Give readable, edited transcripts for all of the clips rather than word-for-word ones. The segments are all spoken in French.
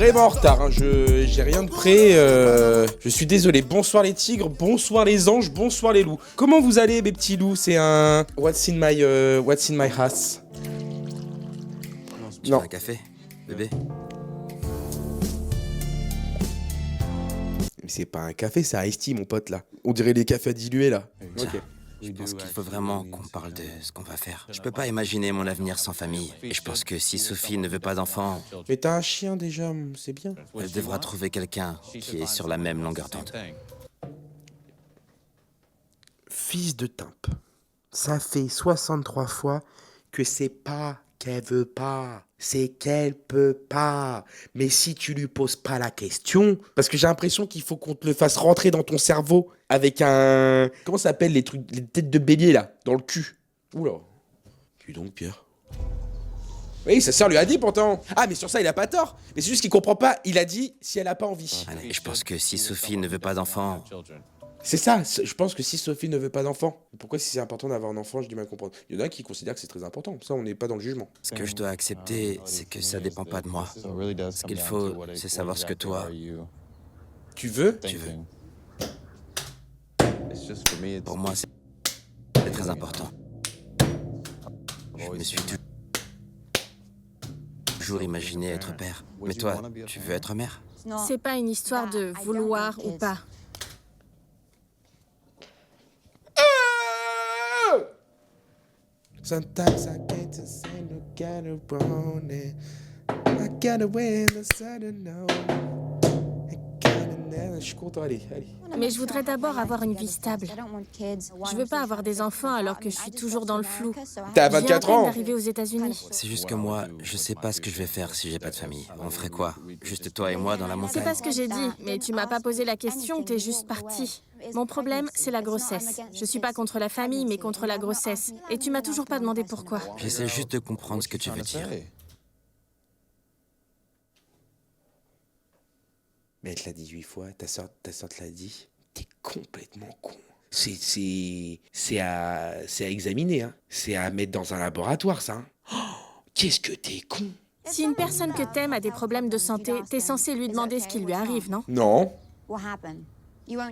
vraiment en retard, hein. J'ai rien de prêt, je suis désolé. Bonsoir les tigres, bonsoir les anges, bonsoir les loups. Comment vous allez mes petits loups? C'est un... What's in my house? Tu veux un café, bébé? Mais c'est pas un café, c'est un iced tea mon pote là. On dirait les cafés dilués là. Tiens, Ok. je pense qu'il faut vraiment qu'on parle de ce qu'on va faire. Je peux pas imaginer mon avenir sans famille. Et je pense que si Sophie ne veut pas d'enfant, Mais t'as un chien déjà, c'est bien. elle devra trouver quelqu'un qui est sur la même longueur d'onde. Fils de timpe. Ça fait 63 fois que c'est pas qu'elle veut pas, c'est qu'elle peut pas. Mais si tu lui poses pas la question, parce que j'ai l'impression qu'il faut qu'on te le fasse rentrer dans ton cerveau avec un... Comment ça s'appelle les trucs, les têtes de bélier là, dans le cul. Oula. Dis donc Pierre. Oui, sa sœur lui a dit pourtant. Ah mais sur ça il a pas tort. Mais c'est juste qu'il comprend pas, il a dit si elle a pas envie. Et je pense que si Sophie ne veut pas d'enfant, C'est ça, je pense que si Sophie ne veut pas d'enfant, pourquoi si c'est important d'avoir un enfant, j'ai du mal à comprendre. Il y en a qui considèrent que c'est très important, ça on n'est pas dans le jugement. ce que je dois accepter, c'est que ça dépend pas de moi. Ce qu'il faut, c'est savoir ce que toi, Tu veux? tu veux. Pour moi, c'est très important. Je me suis toujours imaginé être père. Mais toi, tu veux être mère? C'est pas une histoire de vouloir ou pas. Sometimes I get to say no gotta want it. I gotta win the sudden no. Je suis content, allez. Mais je voudrais d'abord avoir une vie stable. Je veux pas avoir des enfants alors que je suis toujours dans le flou. T'as Je viens à 24 peine ans. d'arriver aux États-Unis. C'est juste que moi, je sais pas ce que je vais faire si j'ai pas de famille. On ferait quoi? Juste toi et moi dans la C'est montagne? pas ce que j'ai dit, mais tu m'as pas posé la question, t'es juste parti. Mon problème, c'est la grossesse. Je suis pas contre la famille, mais contre la grossesse. Et tu m'as toujours pas demandé pourquoi. J'essaie juste de comprendre ce que tu veux dire. Mais elle te l'a dit 8 fois, ta soeur te l'a dit. T'es complètement con. C'est à examiner, hein. C'est à mettre dans un laboratoire, ça. Hein. Oh, qu'est-ce que t'es con. Si une personne que t'aimes a des problèmes de santé, t'es censé lui demander ce qui lui arrive, non? Non.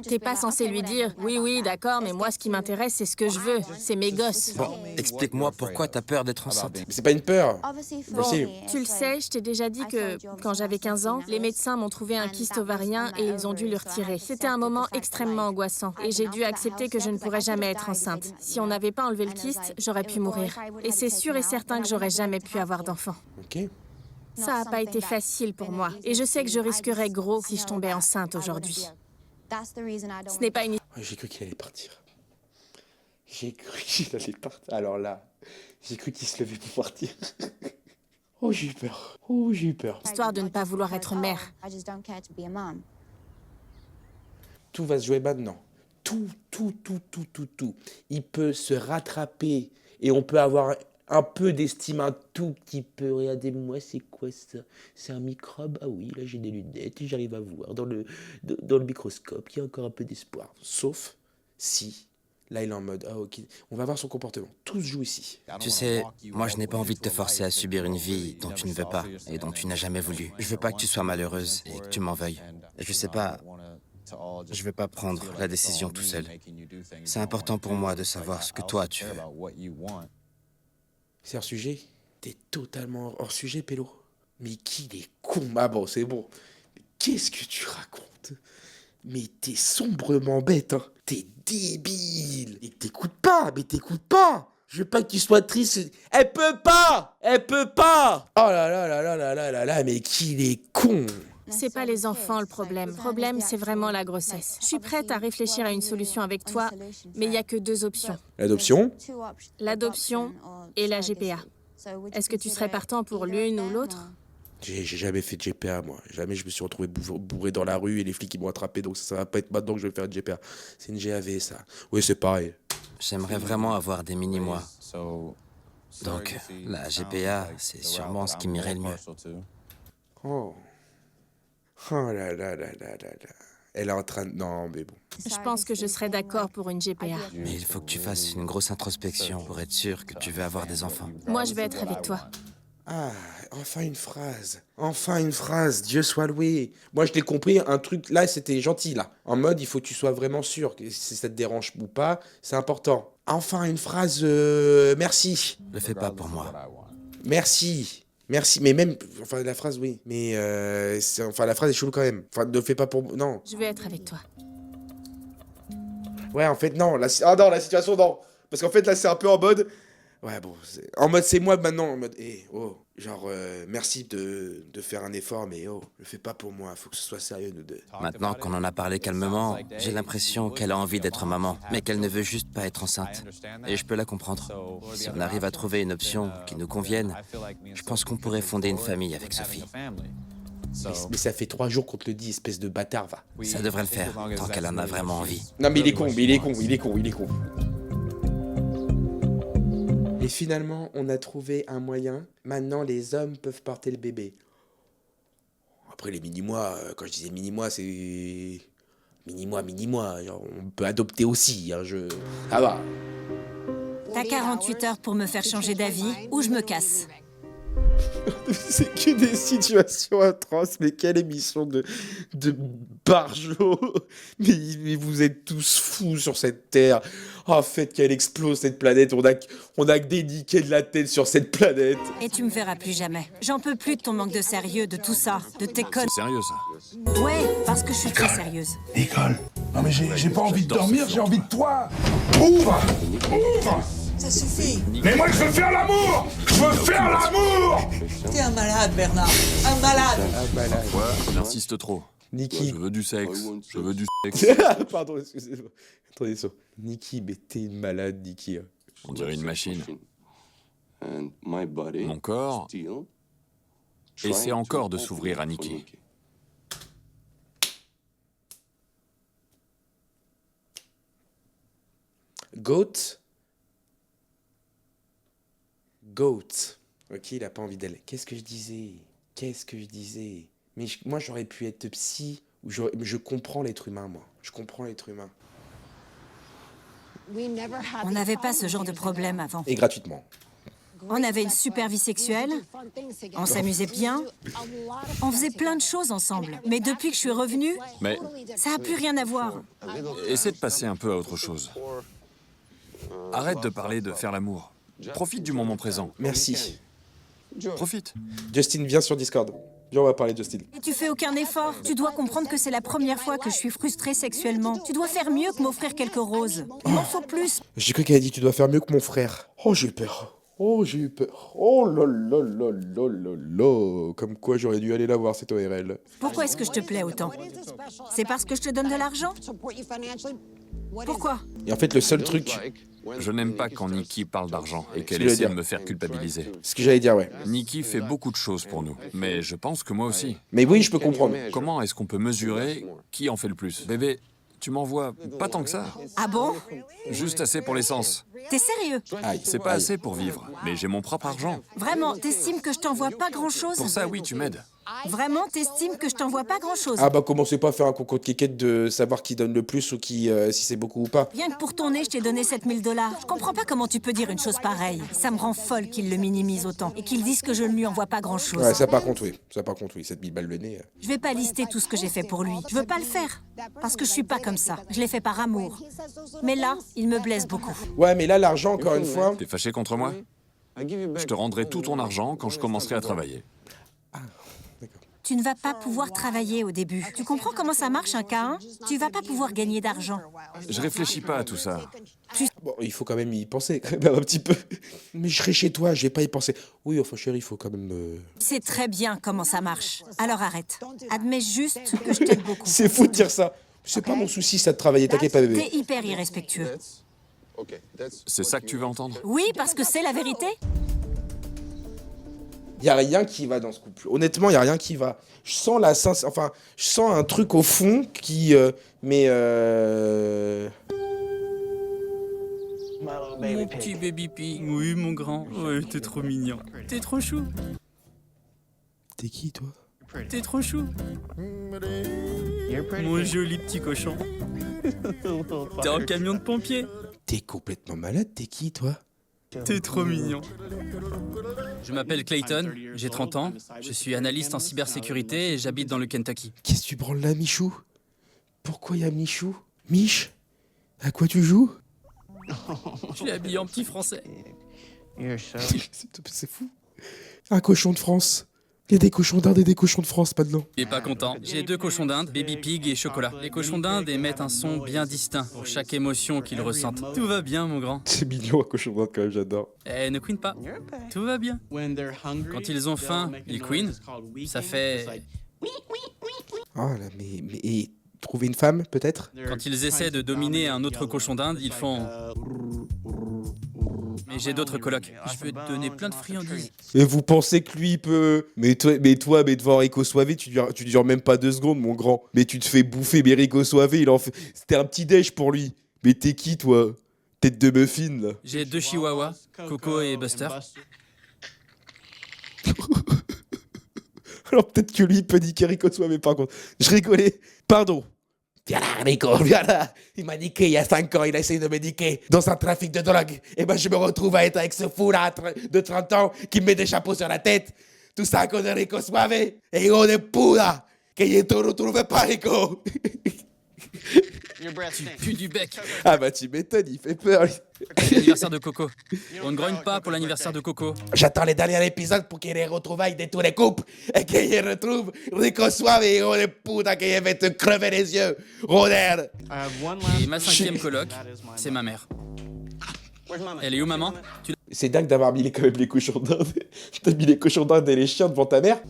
T'es pas censé lui dire « Oui, d'accord, mais moi, ce qui m'intéresse, c'est ce que je veux. C'est mes gosses. » Bon, explique-moi pourquoi t'as peur d'être enceinte. Mais c'est pas une peur. Bon, Si. tu le sais, je t'ai déjà dit que, quand j'avais 15 ans, les médecins m'ont trouvé un kyste ovarien et ils ont dû le retirer. C'était un moment extrêmement angoissant et j'ai dû accepter que je ne pourrais jamais être enceinte. Si on n'avait pas enlevé le kyste, j'aurais pu mourir. Et c'est sûr et certain que j'aurais jamais pu avoir d'enfant. Ok. Ça n'a pas été facile pour moi et je sais que je risquerais gros si je tombais enceinte aujourd'hui. Ce n'est pas une... Oh, j'ai cru qu'il allait partir. J'ai cru qu'il allait partir. Alors là, j'ai cru qu'il se levait pour partir. Oh, j'ai eu peur. Oh, j'ai eu peur. histoire de ne pas vouloir être mère. Tout va se jouer maintenant. Tout. Il peut se rattraper et on peut avoir un peu d'estime, un tout petit peu. Regardez-moi, c'est quoi ça? C'est un microbe? Ah oui, là j'ai des lunettes et j'arrive à voir dans le microscope. Il y a encore un peu d'espoir. Sauf si, là il est en mode, ah ok, on va voir son comportement. Tout se joue ici. Tu sais, moi je n'ai pas envie de te forcer à subir une vie dont tu ne veux pas et dont tu n'as jamais voulu. Je veux pas que tu sois malheureuse et que tu m'en veuilles. Et je sais pas, je vais pas prendre la décision tout seul. C'est important pour moi de savoir ce que toi tu veux. C'est hors sujet? T'es totalement hors sujet, Pélo. Mais qu'il est con, ah bon, c'est bon. Mais qu'est-ce que tu racontes? Mais t'es sombrement bête, hein. T'es débile. Et t'écoutes pas, mais t'écoutes pas. Je veux pas que tu sois triste. Elle peut pas. Oh là, mais qu'il est con. C'est pas les enfants le problème. Le problème, c'est vraiment la grossesse. Je suis prête à réfléchir à une solution avec toi, mais il y a que 2 options. L'adoption? L'adoption et la GPA. Est-ce que tu serais partant pour l'une ou l'autre? J'ai jamais fait de GPA, moi. Jamais je me suis retrouvé bourré dans la rue et les flics ils m'ont attrapé, donc ça va pas être maintenant que je vais faire une GPA. C'est une GAV, ça. Oui, c'est pareil. J'aimerais vraiment avoir des mini-mois. Donc, la GPA, c'est sûrement ce qui m'irait le mieux. Oh. Oh là. Elle est en train de... Non, mais bon. Je pense que je serais d'accord pour une GPA. Mais il faut que tu fasses une grosse introspection pour être sûr que tu veux avoir des enfants. Moi, je vais être avec toi. Ah, enfin une phrase. Enfin une phrase, Dieu soit loué. Moi, je l'ai compris, un truc, là, c'était gentil, là. En mode, il faut que tu sois vraiment sûr que si ça te dérange ou pas, c'est important. Enfin une phrase, merci. Le fais pas pour moi. Merci. Merci, mais même, enfin la phrase, oui. Mais, enfin la phrase est chelou quand même. Enfin, ne le fais pas pour... Non. Je vais être avec toi. Ouais, en fait, non. Ah non, la situation, non. Parce qu'en fait, là, c'est un peu en mode... Ouais, bon, en mode, c'est moi maintenant, en mode, oh, genre, merci de faire un effort, mais oh, le fais pas pour moi, faut que ce soit sérieux, nous deux. Maintenant qu'on en a parlé calmement, j'ai l'impression qu'elle a envie d'être maman, mais qu'elle ne veut juste pas être enceinte. Et je peux la comprendre. Si on arrive à trouver une option qui nous convienne, je pense qu'on pourrait fonder une famille avec Sophie. Mais ça fait 3 jours qu'on te le dit, espèce de bâtard, va. Ça devrait le faire, tant qu'elle en a vraiment envie. Non, mais il est con, il est con. Et finalement, on a trouvé un moyen. Maintenant, les hommes peuvent porter le bébé. Après, les mini-mois, quand je disais mini-mois, c'est... Mini-mois. Genre, on peut adopter aussi, hein, Ah va. T'as 48 heures pour me faire changer d'avis ou je me casse. C'est que des situations atroces, mais quelle émission de barjots. Mais vous êtes tous fous sur cette terre. Oh, faites qu'elle explose cette planète. On a que des niquets de la tête sur cette planète. Et tu me verras plus jamais. J'en peux plus de ton manque de sérieux, de tout ça, de tes connes. C'est sérieux, ça? Ouais, parce que je suis très sérieuse. Nicole, non mais j'ai pas envie de dormir, j'ai envie de toi. Ouvre. Ça suffit. Mais moi je veux faire l'amour. Je veux faire l'amour. T'es un malade, Bernard. Un malade. Ouais, j'insiste trop. Nikki. Je veux du sexe. Je veux du sexe. Pardon, excusez-moi. Attendez ça. Nikki, mais t'es une malade, Nikki. On dirait une machine. Mon corps essaie encore de s'ouvrir à Nikki. Goat. Ok, il a pas envie d'elle. Qu'est-ce que je disais? Mais moi, j'aurais pu être psy. Je comprends l'être humain, moi. Je comprends l'être humain. On n'avait pas ce genre de problème avant. Et gratuitement. On avait une super vie sexuelle, on s'amusait bien, on faisait plein de choses ensemble. Mais depuis que je suis revenue, Mais ça n'a plus rien à voir. essaie de passer un peu à autre chose. Arrête de parler de faire l'amour. Profite du moment présent. Merci. Profite. Justin, viens sur Discord. Viens, on va parler de Justin. Et tu fais aucun effort. Tu dois comprendre que c'est la première fois que je suis frustrée sexuellement. Tu dois faire mieux que m'offrir quelques roses. Il m'en faut plus. J'ai cru qu'elle a dit tu dois faire mieux que mon frère. Oh, j'ai eu peur. Oh là là là là là là. Comme quoi j'aurais dû aller la voir cette ORL. Pourquoi est-ce que je te plais autant? C'est parce que je te donne de l'argent? Pourquoi? Et en fait, le seul truc... Je n'aime pas quand Nikki parle d'argent et qu'elle Je voulais essaie dire. de me faire culpabiliser. Ce que j'allais dire, ouais. Nikki fait beaucoup de choses pour nous, mais je pense que moi aussi. Mais oui, je peux comprendre. Comment est-ce qu'on peut mesurer qui en fait le plus? Bébé, tu m'envoies pas tant que ça. Ah bon? Juste assez pour l'essence. T'es sérieux? Aïe. C'est pas assez pour vivre, mais j'ai mon propre argent. Vraiment, t'estimes que je t'envoie pas grand-chose? Pour ça, oui, tu m'aides. Vraiment, t'estimes que je t'envoie pas grand-chose? Ah bah commencez pas à faire un concours de kékette de savoir qui donne le plus ou qui si c'est beaucoup ou pas. Rien que pour ton nez, je t'ai donné 7000 $. Je comprends pas comment tu peux dire une chose pareille. Ça me rend folle qu'il le minimise autant et qu'il dise que je ne lui envoie pas grand-chose. Ouais, ça par contre oui. 7000 balles le nez. Je vais pas lister tout ce que j'ai fait pour lui. Je veux pas le faire. Parce que je suis pas comme ça. Je l'ai fait par amour. Mais là, il me blesse beaucoup. Ouais, mais là l'argent encore une fois. T'es fâché contre moi? Je te rendrai tout ton argent quand je commencerai à travailler. Tu ne vas pas pouvoir travailler au début. Tu comprends comment ça marche un K1? Tu vas pas pouvoir gagner d'argent. Je réfléchis pas à tout ça. Bon, il faut quand même y penser quand même un petit peu. Mais je serai chez toi, je vais pas y penser. Oui, enfin chérie, il faut quand même. C'est très bien comment ça marche. Alors arrête. Admets juste que je t'aime beaucoup. C'est fou de dire ça. C'est pas mon souci ça de travailler, t'inquiète pas bébé. T'es hyper irrespectueux. C'est ça que tu veux entendre? Oui, parce que c'est la vérité. Y a rien qui va dans ce couple. Honnêtement, y a rien qui va. Je sens la enfin, je sens un truc au fond qui Mon petit baby pig. Oui, mon grand. Ouais, t'es trop mignon. T'es trop chou. T'es qui toi? T'es trop chou. Mon joli petit cochon. T'es en camion de pompier. T'es complètement malade, t'es qui toi? T'es trop mignon. Je m'appelle Clayton, j'ai 30 ans, je suis analyste en cybersécurité et j'habite dans le Kentucky. Qu'est-ce que tu branles là, Michou? Pourquoi y a Michou? Mich? À quoi tu joues? Je l'ai habillé en petit français. C'est fou. Un cochon de France. Il y a des cochons d'Inde et des cochons de France maintenant. Il est pas content. J'ai 2 cochons d'Inde, Baby Pig et Chocolat. Les cochons d'Inde émettent un son bien distinct pour chaque émotion qu'ils ressentent. Tout va bien, mon grand. C'est mignon un cochon d'Inde quand même, j'adore. Eh, ne queen pas. Tout va bien. Quand ils ont faim, ils queen. Ça fait... Oh là, mais et trouver une femme peut-être? Quand ils essaient de dominer un autre cochon d'Inde, ils font... Mais j'ai d'autres colocs. Je peux te donner plein de friandises. Et vous pensez que lui il peut... Mais toi, devant Rico Suave, tu dures même pas 2 secondes, mon grand. Mais tu te fais bouffer, mais Rico Suave, il en fait... C'était un petit déj pour lui. Mais t'es qui, toi? Tête de muffin, là. J'ai 2 chihuahuas, Coco et Buster. Alors peut-être que lui, il peut niquer Rico Suave, par contre. Je rigolais. Pardon. Viens là, Rico, viens là. Il m'a niqué il y a 5 ans, il a essayé de me niquer dans un trafic de drogue. Et ben je me retrouve à être avec ce fou-là de 30 ans qui me met des chapeaux sur la tête. Tout ça à cause de Rico Suave. Et on est puta. Que je te retrouve pas, Rico. Tu pues du bec. Ah bah tu m'étonnes, il fait peur. C'est l'anniversaire de Coco. On ne grogne pas pour l'anniversaire de Coco. J'attends les derniers épisodes pour qu'il y ait les retrouvailles de tous les couples et qu'il retrouve Rico Suave et on est puta qu'il va te crever les yeux. Roder. Et ma 5e coloc, c'est ma mère. Elle est où, maman? C'est dingue d'avoir mis quand même les cochons d'Inde. T'as mis les cochons d'Inde et les chiens devant ta mère?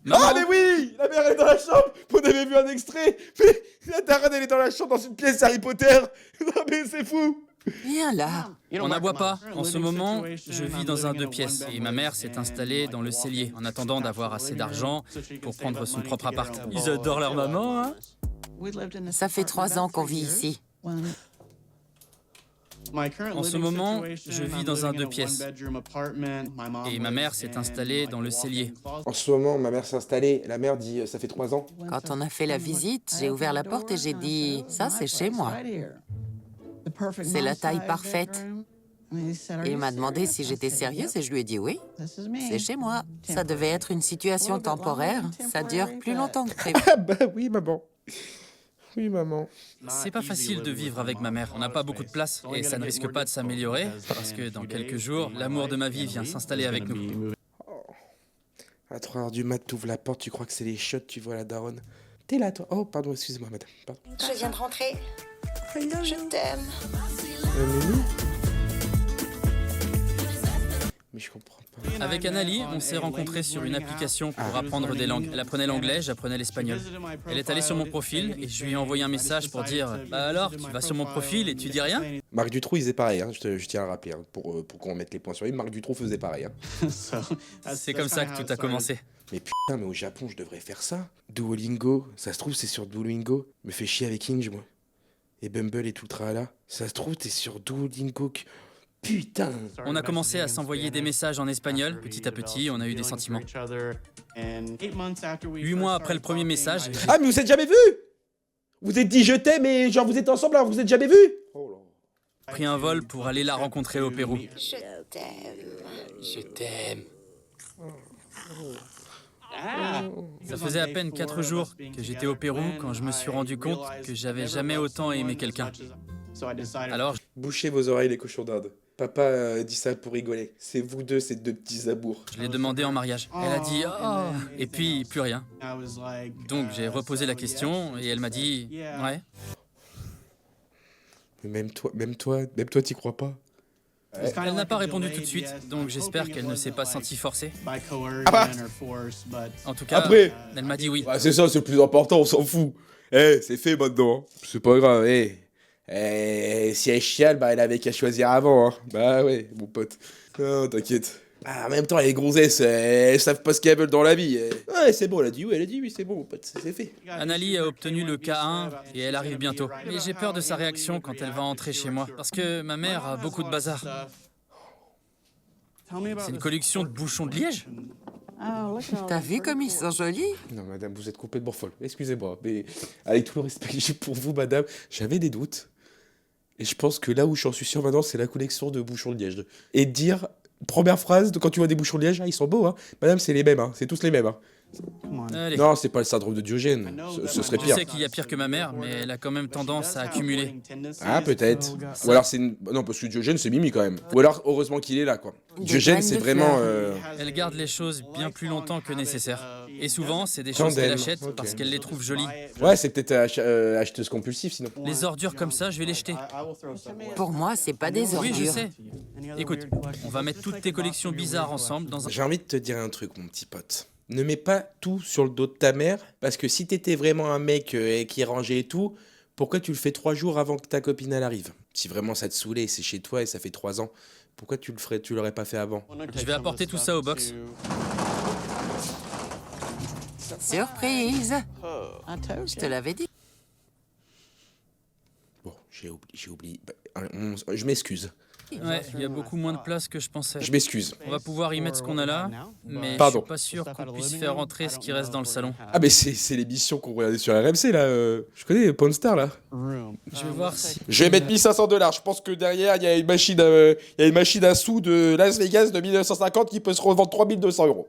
Maman. Ah mais oui! La mère est dans la chambre! On avait vu un extrait! Mais la daronne elle est dans la chambre dans une pièce Harry Potter! Non mais c'est fou! Viens là. On n'aboie pas. En ce moment, je vis dans un 2 pièces et ma mère s'est installée dans le cellier en attendant d'avoir assez d'argent pour prendre son propre appart. Ils adorent leur maman, hein? Ça fait 3 ans qu'on vit ici. En ce moment, je vis dans un 2 pièces et ma mère s'est installée dans le cellier. En ce moment, ma mère s'est installée. La mère dit ça fait 3 ans. Quand on a fait la visite, j'ai ouvert la porte et j'ai dit « Ça, c'est chez moi. C'est la taille parfaite. » Et il m'a demandé si j'étais sérieuse et je lui ai dit « Oui, c'est chez moi. » Ça devait être une situation temporaire. Ça dure plus longtemps que prévu. Ah bah oui maman. Oui maman. C'est pas facile de vivre avec ma mère. On n'a pas beaucoup de place et ça ne risque pas de s'améliorer parce que dans quelques jours, l'amour de ma vie vient s'installer avec nous. À 3h du mat, t'ouvres la porte, tu crois que c'est les shots, tu vois la daronne. T'es là toi. Oh pardon, excusez-moi madame. Pardon. Je viens de rentrer. Je t'aime. Nounou. Mais je comprends pas. Avec Anali, on s'est rencontrés sur une application pour apprendre des langues. Elle apprenait l'anglais, j'apprenais l'espagnol. Elle est allée sur mon profil et je lui ai envoyé un message pour dire « Bah alors, tu vas sur mon profil et tu dis rien ?» Marc Dutroux, il faisait pareil, hein, je tiens à le rappeler, hein, pour qu'on mette les points sur lui. Marc Dutroux faisait pareil. Hein. C'est comme ça que tout a commencé. Mais putain, mais au Japon, je devrais faire ça. Duolingo, ça se trouve, c'est sur Duolingo. Me fais chier avec Inge, moi. Et Bumble et tout le tralala. Ça se trouve, t'es sur Duolingo. Putain. On a commencé à s'envoyer des messages en espagnol. Petit à petit, on a eu des sentiments. 8 mois après le premier message... Ah, mais vous êtes jamais vus? Vous êtes dit je t'aime et genre vous êtes ensemble alors vous êtes jamais vus? J'ai pris un vol pour aller la rencontrer au Pérou. Je t'aime. Je t'aime. Ça faisait à peine 4 jours que j'étais au Pérou quand je me suis rendu compte que j'avais jamais autant aimé quelqu'un. Alors, bouchez vos oreilles les cochons d'Inde. Papa dit ça pour rigoler. C'est vous deux, ces 2 petits amours. je l'ai demandé en mariage. Elle a dit « Oh !» et puis plus rien. Donc j'ai reposé la question et elle m'a dit « Ouais ». Mais même toi, t'y crois pas? Elle n'a pas répondu tout de suite, donc j'espère qu'elle ne s'est pas sentie forcée. En tout cas, après, elle m'a dit oui. Bah, c'est ça, c'est le plus important, on s'en fout. Eh, c'est fait maintenant. Hein. C'est pas grave, si elle chiale, bah elle avait qu'à choisir avant. Hein. Bah ouais, mon pote. Non, t'inquiète. Ah, en même temps, les grossesses, elles savent pas ce qu'elles veulent dans la vie. Ouais, c'est bon, elle a dit oui, c'est bon, mon pote, c'est fait. Anali a obtenu le K1 et elle arrive bientôt. Mais j'ai peur de sa réaction quand elle va entrer chez moi. Parce que ma mère a beaucoup de bazar. C'est une collection de bouchons de liège. T'as vu comme ils sont jolis? Non, madame, vous êtes complètement folle. Excusez-moi, mais avec tout le respect que j'ai pour vous, madame, j'avais des doutes. Et je pense que là où j'en suis sûr maintenant, c'est la collection de bouchons de liège. Et dire Première phrase, quand tu vois des bouchons de liège, ah, ils sont beaux, hein. Madame, c'est les mêmes, hein. C'est tous les mêmes, hein. Allez. Non, c'est pas le syndrome de Diogène. Ce serait Je pire. sais qu'il y a pire que ma mère, mais elle a quand même tendance à accumuler. Ah, peut-être. Ou alors c'est une... Non, parce que Diogène, c'est Mimi quand même. Ou alors, heureusement qu'il est là, quoi. Diogène, graines c'est de vraiment... Elle garde les choses bien plus longtemps que nécessaire. Et souvent, c'est des choses Tandem. qu'elle achète Ok. parce qu'elle les trouve jolies. Ouais, c'est peut-être acheteuse compulsive, sinon. Les ordures comme ça, je vais les jeter. Pour moi, c'est pas des ordures. Oui, je sais. Écoute, on va mettre toutes tes collections bizarres ensemble dans un... J'ai envie de te dire un truc, mon petit pote. Ne mets pas tout sur le dos de ta mère, parce que si t'étais vraiment un mec qui est rangé et tout, pourquoi tu le fais 3 jours avant que ta copine elle arrive? Si vraiment ça te saoulait, c'est chez toi et ça fait 3 ans, pourquoi tu l'aurais pas fait avant? Je vais apporter tout ça au box. Surprise! Je te l'avais dit. Bon, j'ai oublié. Je m'excuse. Ouais, il y a beaucoup moins de place que je pensais. Je m'excuse. On va pouvoir y mettre ce qu'on a là, mais Pardon. je suis pas sûr qu'on puisse faire rentrer ce qui reste dans le salon. Ah, mais c'est l'émission qu'on regardait sur RMC là. Je connais Pawn Star là. Je vais voir si... Je vais mettre $1 500. Je pense que derrière il y a une machine à sous de Las Vegas de 1950 qui peut se revendre 3200 €.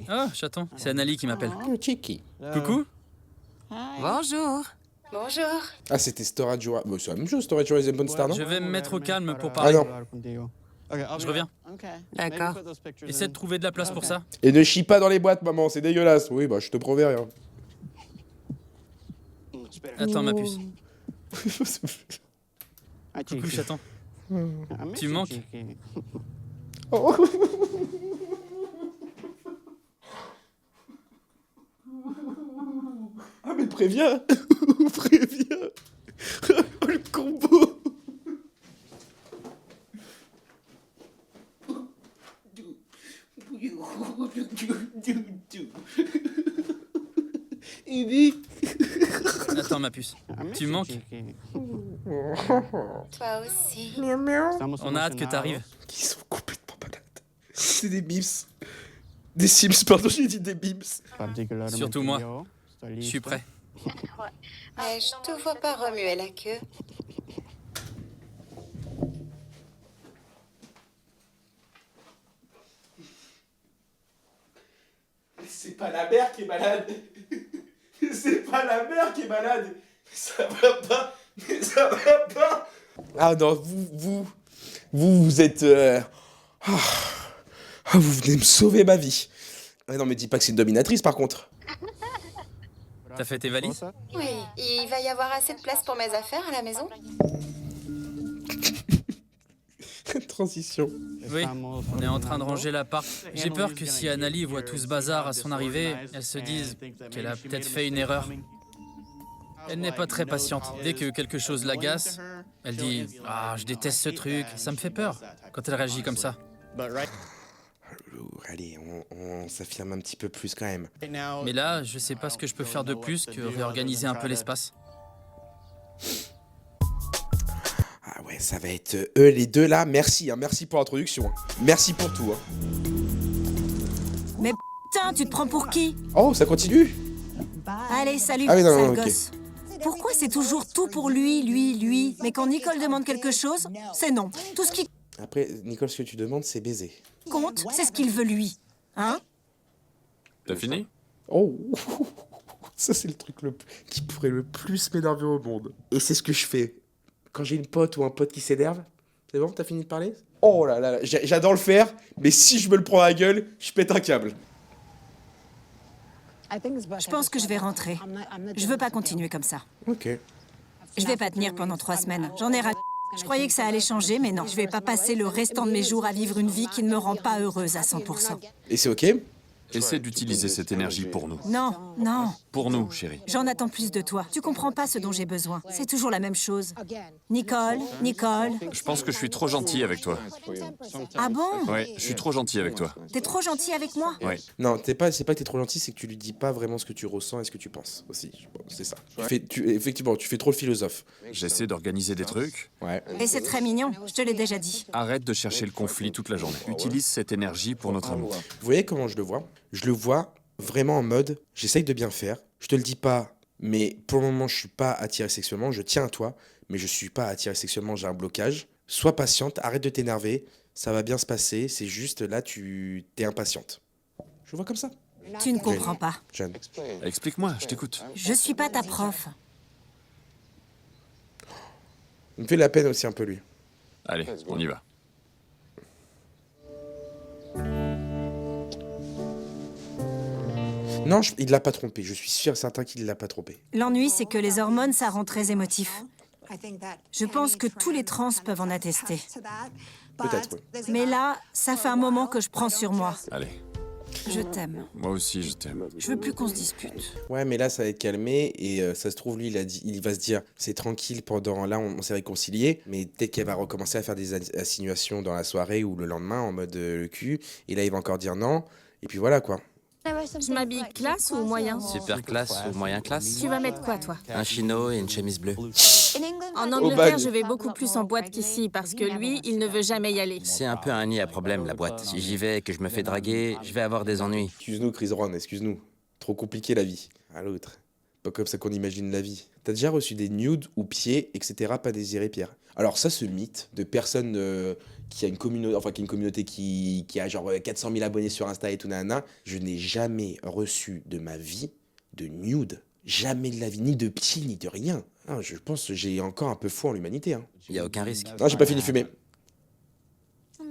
Ah, chaton, c'est Anali qui m'appelle. Cheeky. Coucou. Bonjour. Bonjour. Ah, c'était Storage Horizon. Bah, c'est la même chose, Storage Horizon Pawn Star, non? Je vais me mettre au calme pour Ah parler. non. Je reviens. D'accord. Essaie de trouver de la place pour ça. Et ne chie pas dans les boîtes, maman, c'est dégueulasse. Oui, bah je te promets rien. Attends, ma puce. Coucou, chaton. Tu me manques? Ah, mais préviens. Préviens. Oh, le combo. Attends, ma puce. Tu me manques? Toi aussi. On a hâte que t'arrives. Qui sont complètement malades. C'est des bims. Des Sims, pardon, j'ai dit des bims. Surtout moi. Je suis prêt. Mais je te vois pas remuer la queue. C'est pas la mère qui est malade. C'est pas la mère qui est malade. Ça va pas. Mais ça va pas. Ah non, vous êtes... vous venez me sauver ma vie. Ah non, mais dis pas que c'est une dominatrice par contre. T'as fait tes valises? Oui, il va y avoir assez de place pour mes affaires à la maison. Transition. Oui, on est en train de ranger l'appart. J'ai peur que si Anali voit tout ce bazar à son arrivée, elle se dise qu'elle a peut-être fait une erreur. Elle n'est pas très patiente. Dès que quelque chose l'agace, elle dit « Ah, je déteste ce truc, ça me fait peur » quand elle réagit comme ça. Allez, on s'affirme un petit peu plus quand même. Mais là, je sais pas ce que je peux faire de plus que réorganiser un peu l'espace. Ah ouais, ça va être eux les deux là. Merci, hein, merci pour l'introduction. Merci pour tout. Hein. Mais putain, tu te prends pour qui? Oh, ça continue? Allez, salut, Ah oui, non, sale non, ok. gosse. Pourquoi c'est toujours tout pour lui? Mais quand Nicole demande quelque chose, c'est non. Tout ce qui Après, Nicole, ce que tu demandes, c'est baiser. compte, c'est ce qu'il veut lui. Hein? T'as fini? Oh, ça c'est le truc qui pourrait le plus m'énerver au monde. Et c'est ce que je fais. Quand j'ai une pote ou un pote qui s'énerve, c'est bon, t'as fini de parler? Oh là là, j'adore le faire, mais si je me le prends à la gueule, je pète un câble. Je pense que je vais rentrer. Je veux pas continuer comme ça. Ok. Je vais pas tenir pendant 3 semaines. J'en ai ras. Je croyais que ça allait changer, mais non. Je vais pas passer le restant de mes jours à vivre une vie qui ne me rend pas heureuse à 100%. Et c'est ok? Essaie d'utiliser cette énergie pour nous. Non, non. Pour nous, chérie. J'en attends plus de toi. Tu comprends pas ce dont j'ai besoin. C'est toujours la même chose. Nicole, Nicole. Je pense que je suis trop gentil avec toi. Ah bon? Ouais, je suis trop gentil avec toi. T'es trop gentil avec moi? Ouais. Non, c'est pas que t'es trop gentil, c'est que tu lui dis pas vraiment ce que tu ressens et ce que tu penses aussi. Bon, c'est ça. Effectivement, tu fais trop le philosophe. J'essaie d'organiser des trucs. Ouais. Et c'est très mignon, je te l'ai déjà dit. Arrête de chercher le conflit toute la journée. Utilise cette énergie pour notre amour. Vous voyez comment je le vois? Je le vois vraiment en mode, j'essaye de bien faire. Je te le dis pas, mais pour le moment, je suis pas attiré sexuellement. Je tiens à toi, mais je suis pas attiré sexuellement. J'ai un blocage. Sois patiente, arrête de t'énerver. Ça va bien se passer, c'est juste là, t'es impatiente. Je vois comme ça. Tu ne comprends pas. Jeanne. Explique-moi, je t'écoute. Je suis pas ta prof. Il me fait la peine aussi un peu, lui. Allez, on y va. Non, il l'a pas trompé. Je suis sûr et certain qu'il l'a pas trompé. L'ennui, c'est que les hormones, ça rend très émotif. Je pense que tous les trans peuvent en attester. Peut-être, oui. Mais là, ça fait un moment que je prends sur moi. Allez. Je t'aime. Moi aussi, je t'aime. Je veux plus qu'on se dispute. Ouais, mais là, ça va être calmé et ça se trouve, lui, il va se dire, c'est tranquille pendant. Là, on s'est réconciliés, mais peut-être qu'elle va recommencer à faire des insinuations dans la soirée ou le lendemain en mode le cul. Et là, il va encore dire non. Et puis voilà, quoi. Je m'habille classe ou moyen? Super classe ou moyen classe? Tu vas mettre quoi, toi? Un chino et une chemise bleue. En Angleterre, je vais beaucoup plus en boîte qu'ici, parce que lui, il ne veut jamais y aller. C'est un peu un nid à problème, la boîte. Si j'y vais et que je me fais draguer, je vais avoir des ennuis. Excuse-nous, Chris Brown, excuse-nous. Trop compliqué la vie. À l'autre. Pas comme ça qu'on imagine la vie. T'as déjà reçu des nudes ou pieds, etc. pas désirés, Pierre? Alors ça, ce mythe de personne qui a une communauté, enfin qui a une communauté qui a genre 400 000 abonnés sur Insta et tout nanana, je n'ai jamais reçu de ma vie de nude. Jamais de la vie, ni de pieds, ni de rien. Ah, je pense que j'ai encore un peu foi en l'humanité. Hein. Il y a aucun risque. Non, j'ai pas fini de fumer.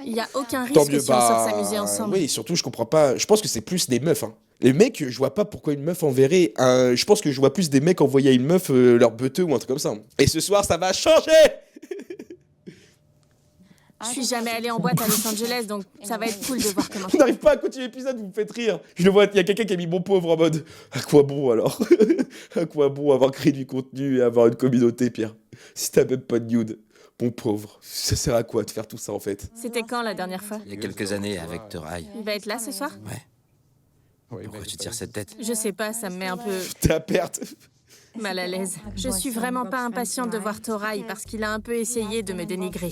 Il n'y a aucun Tant risque mieux, si on sort s'amuser ensemble. Oui, surtout, je comprends pas. Je pense que c'est plus des meufs. Hein. Les mecs, je vois pas pourquoi une meuf enverrait. Je pense que je vois plus des mecs envoyer à une meuf leur beuteux ou un truc comme ça. Et ce soir, ça va changer. Je suis jamais allée en boîte à Los Angeles, donc ça va être cool de voir comment. On n'arrive pas à continuer l'épisode, vous me faites rire. Je le vois, il y a quelqu'un qui a mis mon pauvre en mode à quoi bon alors? À quoi bon avoir créé du contenu et avoir une communauté, Pierre? Si t'as même pas de nude, mon pauvre. Ça sert à quoi de faire tout ça en fait? C'était quand la dernière fois? Il y a quelques années avec Toraï. Il va être là ce soir? Ouais. Pourquoi tu tires cette tête? Je sais pas, ça me met un peu T'es à perte. mal à l'aise. Je suis vraiment pas impatiente de voir Toraï parce qu'il a un peu essayé de me dénigrer.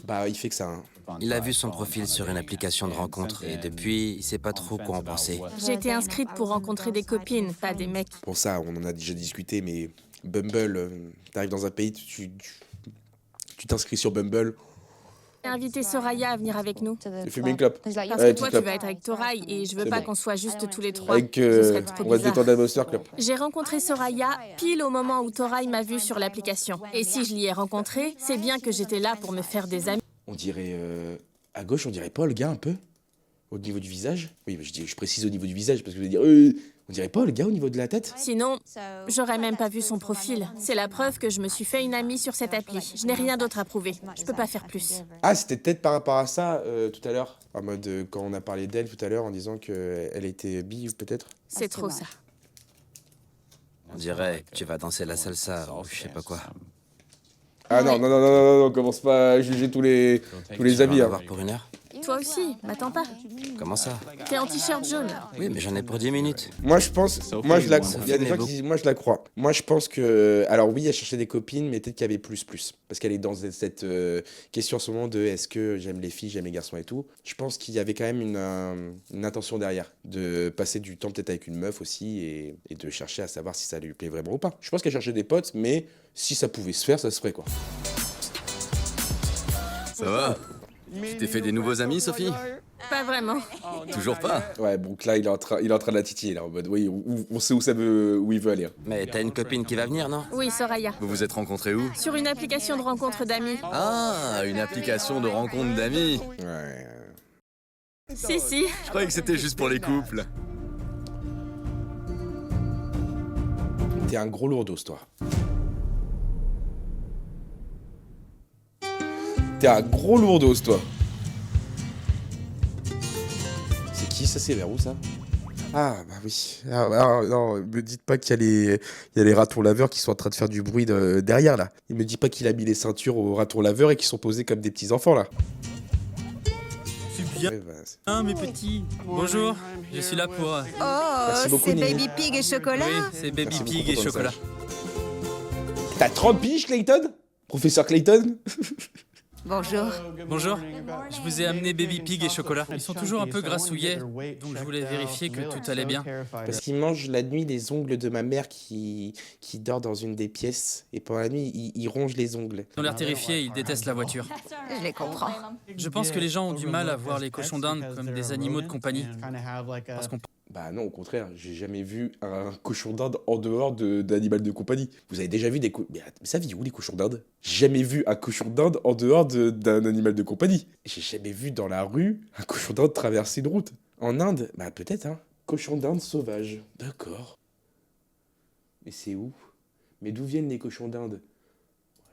Bah, il fait que ça. Hein. Il a vu son profil sur une application de rencontre et depuis, il sait pas trop quoi en penser. J'ai été inscrite pour rencontrer des copines, pas des mecs. Pour ça, on en a déjà discuté, mais Bumble, t'arrives dans un pays, tu t'inscris sur Bumble. J'ai invité Soraya à venir avec nous. Tu fumes une clope. Parce Ouais, que une toi, tu clope. vas être avec Toraï et je veux C'est pas bon. qu'on soit juste tous les trois. Avec, Ce serait trop on va se bizarre. détendre à Monster Club. J'ai rencontré Soraya pile au moment où Toraï m'a vue sur l'application. Et si je l'y ai rencontrée, c'est bien que j'étais là pour me faire des amis. On dirait, à gauche, on dirait pas le gars un peu? Au niveau du visage? Oui, mais je précise au niveau du visage parce que je veux dire, on dirait pas le gars au niveau de la tête? Sinon, j'aurais même pas vu son profil. C'est la preuve que je me suis fait une amie sur cette appli. Je n'ai rien d'autre à prouver. Je peux pas faire plus. Ah, c'était peut-être par rapport à ça tout à l'heure. En mode, quand on a parlé d'elle tout à l'heure en disant qu'elle était bi, peut-être? C'est trop ça. On dirait que tu vas danser la salsa ou je sais pas quoi. Ah non, non, non, non, non, non, commence pas à juger tous les Tu vas amis. en Hein. avoir pour 1 heure? Toi aussi, m'attends pas. Comment ça? T'es en t-shirt jaune. Oui, mais j'en ai pour 10 minutes. Moi, je pense, moi, je la crois. Ça Il y a des fait gens qui disent, moi, je la crois. Moi, je pense que, alors oui, elle cherchait des copines, mais peut-être qu'il y avait plus. Parce qu'elle est dans cette question en ce moment de est-ce que j'aime les filles, j'aime les garçons et tout. Je pense qu'il y avait quand même une intention derrière, de passer du temps peut-être avec une meuf aussi et de chercher à savoir si ça lui plaît vraiment ou pas. Je pense qu'elle cherchait des potes, mais si ça pouvait se faire, ça se ferait quoi. Ça va? Tu t'es fait des nouveaux amis, Sophie? Pas vraiment. Toujours pas? Ouais, donc là, il est en train de la titiller, là, en mode, oui, on sait où il veut aller. Mais t'as une copine qui va venir, non? Oui, Soraya. Vous vous êtes rencontrés où? Sur une application de rencontre d'amis. Ah, une application de rencontre d'amis. Ouais. Si, si. Je croyais que c'était juste pour les couples. T'es un gros lourdos, toi. T'es un gros lourdos, toi. C'est qui ça? C'est vers où ça? Ah, bah oui. Non, me dites pas qu'il y a les ratons laveurs qui sont en train de faire du bruit derrière là. Il me dit pas qu'il a mis les ceintures aux ratons laveurs et qu'ils sont posés comme des petits enfants là. C'est bien, Ouais, bah, mes petits. Bonjour, je suis là pour... Merci beaucoup, c'est Nino. Baby Pig et chocolat. Oui, c'est Baby Merci Pig beaucoup et pour ton chocolat. T'as 30 piges, Clayton? Professeur Clayton? Bonjour. Bonjour, je vous ai amené Baby Pig et chocolat. Ils sont toujours un peu grassouillets, donc je voulais vérifier que tout allait bien. Parce qu'il mange la nuit les ongles de ma mère qui dort dans une des pièces. Et pendant la nuit, il ronge les ongles. Ils ont l'air terrifiés, ils détestent la voiture. Je les comprends. Je pense que les gens ont du mal à voir les cochons d'Inde comme des animaux de compagnie. Parce qu'on Bah non, au contraire, j'ai jamais vu un cochon d'Inde en dehors d'animal de compagnie. Vous avez déjà vu des mais ça vit où les cochons d'Inde? J'ai jamais vu un cochon d'Inde en dehors d'un animal de compagnie. J'ai jamais vu dans la rue un cochon d'Inde traverser une route. En Inde, bah peut-être, hein. Cochon d'Inde sauvage. D'accord. Mais c'est où? Mais d'où viennent les cochons d'Inde?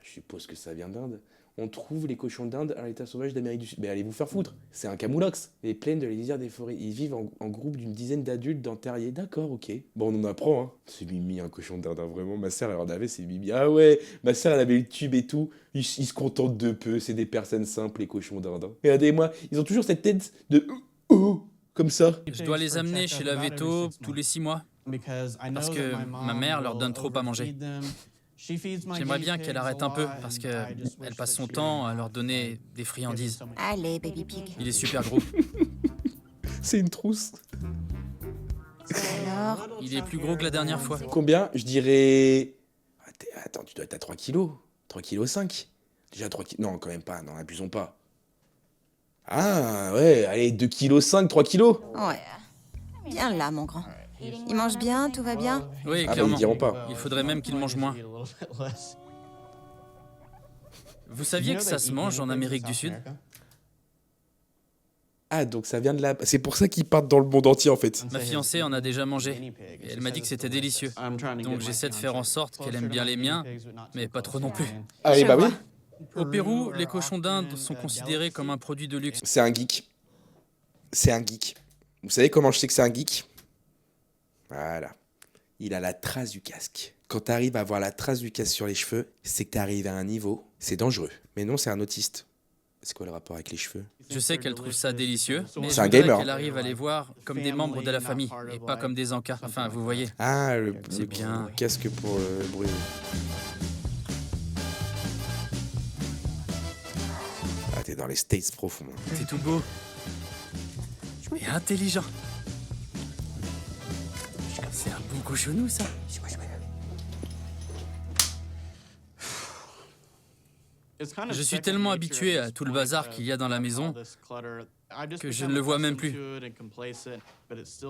Je suppose que ça vient d'Inde. On trouve les cochons d'Inde à l'état sauvage d'Amérique du Sud. Mais allez vous faire foutre, c'est un camoulox. Les plaines de la lisière des forêts. Ils vivent en groupe d'une dizaine d'adultes dans terrier. D'accord, ok. Bon, on en apprend, hein. C'est Mimi, un cochon d'Inde, hein, vraiment. Ma sœur, elle en avait, c'est Mimi. Ah ouais, ma sœur, elle avait le tube et tout. Ils se contentent de peu, c'est des personnes simples, les cochons d'Inde. Hein. Regardez-moi, ils ont toujours cette tête de comme ça. Je dois les amener chez la véto tous les 6 mois. Parce que ma mère leur donne trop à manger. J'aimerais bien qu'elle arrête un peu, parce qu'elle passe son temps à leur donner des friandises. Allez, Baby Pig. Il est super gros. C'est une trousse. Alors, Il est plus gros que la dernière fois. Combien? Je dirais... Attends, tu dois être à 3 kilos. 3 kilos 5. Déjà 3 kilos... Non, quand même pas, non, abusons pas. Ah, ouais, allez, 2 kilos 5, 3 kilos. ouais. Viens là, mon grand. Il mange bien, tout va bien? Oui, Ah bah, clairement. ils diront pas. Il faudrait même qu'il mange moins. Vous saviez que ça se mange en Amérique du Sud? Ah, donc ça vient de là. C'est pour ça qu'ils partent dans le monde entier, en fait. Ma fiancée en a déjà mangé. Et elle m'a dit que c'était délicieux. Donc j'essaie de faire en sorte qu'elle aime bien les miens, mais pas trop non plus. Allez, Je bah vois. oui. Au Pérou, les cochons d'Inde sont considérés comme un produit de luxe. C'est un geek. C'est un geek. Vous savez comment je sais que c'est un geek? Voilà. Il a la trace du casque. Quand t'arrives à avoir la trace du casque sur les cheveux, c'est que t'arrives à un niveau, c'est dangereux. Mais non, c'est un autiste. C'est quoi le rapport avec les cheveux? Je sais qu'elle trouve ça délicieux, mais C'est je un voudrais gamer. qu'elle arrive à les voir comme des membres de la famille, et pas comme des encas. Enfin, vous voyez. Ah, C'est bien. casque pour le bruit. Ah, t'es dans les States profonds. Hein. C'est tout beau. Et intelligent. C'est un bon cochonou, ça. Je suis tellement habitué à tout le bazar qu'il y a dans la maison que je ne le vois même plus.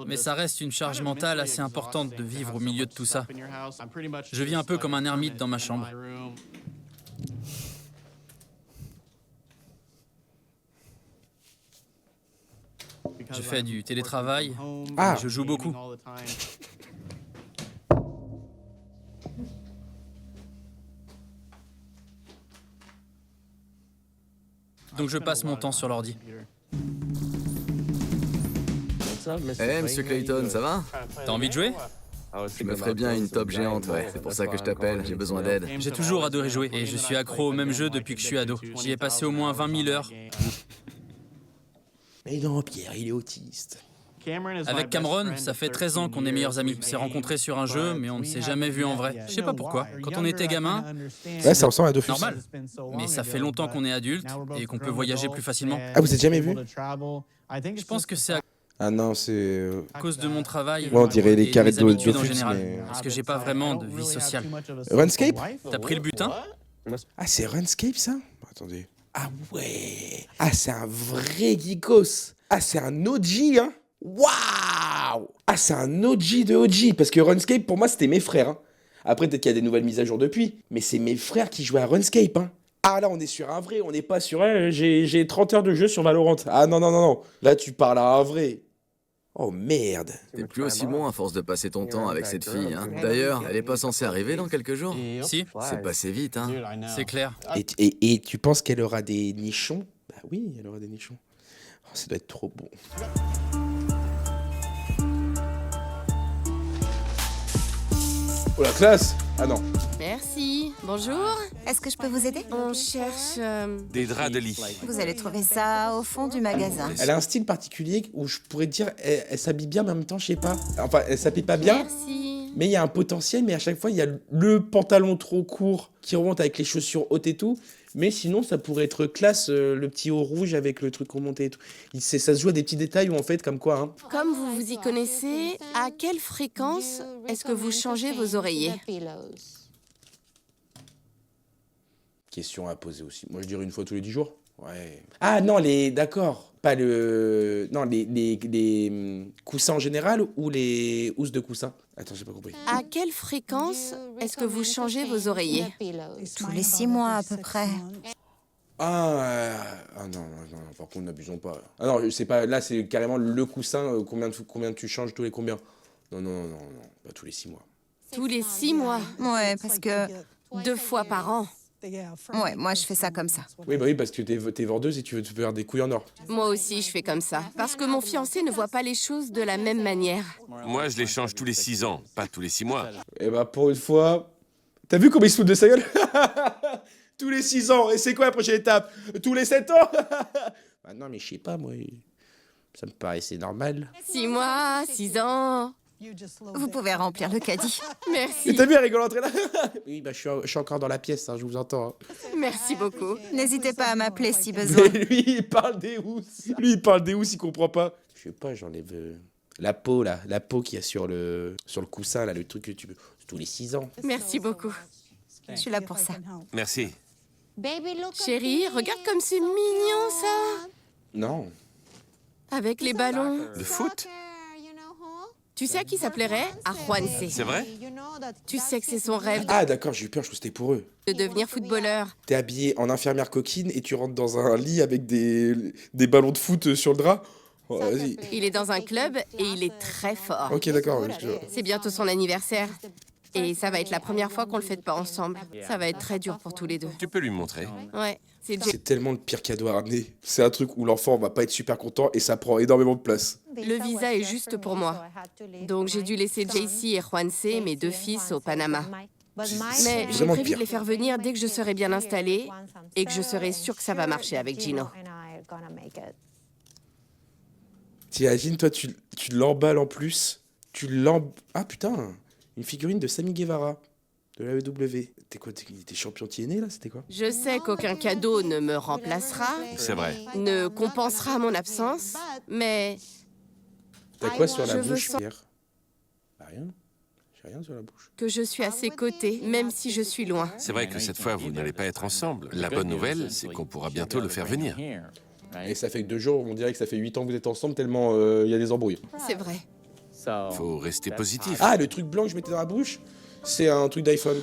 Mais ça reste une charge mentale assez importante de vivre au milieu de tout ça. Je vis un peu comme un ermite dans ma chambre. Je fais du télétravail Ah. et je joue beaucoup. Donc je passe mon temps sur l'ordi. Eh, monsieur Clayton, ça va? T'as envie de jouer? Je me ferais bien une top géante, ouais. C'est pour ça que je t'appelle, j'ai besoin d'aide. J'ai toujours adoré jouer et je suis accro au même jeu depuis que je suis ado. J'y ai passé au moins 20 000 heures. Mais non, Pierre, il est autiste. Avec Cameron, ça fait 13 ans qu'on est meilleurs amis. On s'est rencontrés sur un jeu, mais on ne s'est jamais vus en vrai. Je sais pas pourquoi. Quand on était gamin, Ouais, ça ressemble à Dofus. normal. Mais ça fait longtemps qu'on est adulte et qu'on peut voyager plus facilement. Ah, vous êtes jamais vus? Je pense que c'est à Ah non, c'est... cause de mon travail. Ouais, on dirait les et carrés mes habitudes en Dofus, général. mais... Parce que j'ai pas vraiment de vie sociale. RuneScape? T'as pris le butin? Ah, c'est RuneScape, ça? Attendez. Ah ouais! Ah, c'est un vrai geekos! Ah, c'est un OG, hein? Waouh! Ah, c'est un OG de OG, parce que RuneScape, pour moi, c'était mes frères, hein. Après, peut-être qu'il y a des nouvelles mises à jour depuis, mais c'est mes frères qui jouaient à RuneScape, hein. Ah, là, on est sur un vrai, on n'est pas sur... j'ai 30 heures de jeu sur Valorant. Ah, non, non, non, non. Là, tu parles à un vrai. Oh, merde. T'es plus aussi bon à force de passer ton temps avec cette fille, hein. D'ailleurs, elle est pas censée arriver dans quelques jours? Si, C'est passé vite, hein. c'est clair. Et tu penses qu'elle aura des nichons? Bah oui, elle aura des nichons. Oh, ça doit être trop bon. Oh, la classe! Ah non. Merci. Bonjour. Est-ce que je peux vous aider? On cherche... Des draps de lit. Vous allez trouver ça au fond du magasin. Elle a un style particulier où je pourrais dire, elle s'habille bien, mais en même temps, je sais pas. Enfin, elle s'habille pas bien. Merci. Mais il y a un potentiel, mais à chaque fois, il y a le pantalon trop court qui remonte avec les chaussures hautes et tout. Mais sinon, ça pourrait être classe, le petit haut rouge avec le truc remonté et tout. Ça se joue à des petits détails où en fait, comme quoi, hein. Comme vous vous y connaissez, à quelle fréquence est-ce que vous changez vos oreillers? Question à poser aussi. Moi, je dirais une fois tous les 10 jours. Ouais. Ah non, d'accord. Pas le... Non, les coussins en général ou les housses de coussins? Attends, j'ai pas compris. À quelle fréquence est-ce que vous changez vos oreillers? Tous les 6 mois à peu près. Ah non, par contre, n'abusons pas. Ah non, c'est pas... Là, c'est carrément le coussin, combien tu changes tous les combien? Non, pas tous les 6 mois. Tous les 6 mois? Ouais, parce que... 2 fois par an? Ouais, moi je fais ça comme ça. Oui, bah oui, parce que t'es vendeuse et tu veux te faire des couilles en or. Moi aussi, je fais comme ça. Parce que mon fiancé ne voit pas les choses de la même manière. Moi, je les change tous les 6 ans, pas tous les 6 mois. Eh bah, pour une fois... T'as vu comment il se fout de sa gueule? Tous les 6 ans. Et c'est quoi la prochaine étape? Tous les 7 ans? Bah non, mais je sais pas, moi. Ça me paraissait normal. 6 mois, 6 ans... Vous pouvez remplir le caddie. Merci. Et t'as vu, elle rigole entrer là? Oui, bah je suis encore dans la pièce, hein, je vous entends. Hein. Merci beaucoup. N'hésitez pas à m'appeler si besoin. Mais lui, il parle des housses. Lui, il parle des housses, il comprend pas. Je sais pas, j'enlève la peau, là. La peau qu'il y a sur le coussin, là, le truc que tu veux. C'est tous les 6 ans. Merci beaucoup. Je suis là pour ça. Merci. Chérie, regarde comme c'est mignon, ça. Non. Avec les ballons. Le foot? Tu sais à qui ça plairait? À Juanse. C'est vrai? Tu sais que c'est son rêve Ah, d'accord, j'ai eu peur, je crois que c'était pour eux. de devenir footballeur. T'es habillé en infirmière coquine et tu rentres dans un lit avec des ballons de foot sur le drap. Oh, vas-y. Il est dans un club et il est très fort. Ok, d'accord. C'est bientôt son anniversaire. Et ça va être la première fois qu'on le fête pas ensemble. Ça va être très dur pour tous les deux. Tu peux lui montrer. Ouais, c'est C'est tellement le pire cadeau à ramener. C'est un truc où l'enfant va pas être super content et ça prend énormément de place. Le visa est juste pour moi. Donc j'ai dû laisser JC et Juanse, mes 2 fils, au Panama. Mais j'ai vraiment prévu pire. de les faire venir dès que je serai bien installée et que je serai sûre que ça va marcher avec Gino. T'imagines, toi, tu l'emballes en plus. Ah putain, une figurine de Sammy Guevara, de la WWE. T'es quoi, t'es champion TNA là, c'était quoi? Je sais qu'aucun cadeau ne me remplacera, C'est vrai. ne compensera mon absence, mais T'as quoi sur la Je veux bouche, sen- Pierre? Bah rien, j'ai rien sur la bouche. que je suis à ses côtés, même si je suis loin. C'est vrai que cette fois, vous n'allez pas être ensemble. La bonne nouvelle, c'est qu'on pourra bientôt le faire venir. Et ça fait que 2 jours, on dirait que ça fait 8 ans que vous êtes ensemble tellement il y a des embrouilles. C'est vrai. Faut rester positif. Ah, le truc blanc que je mettais dans la bouche, c'est un truc d'iPhone.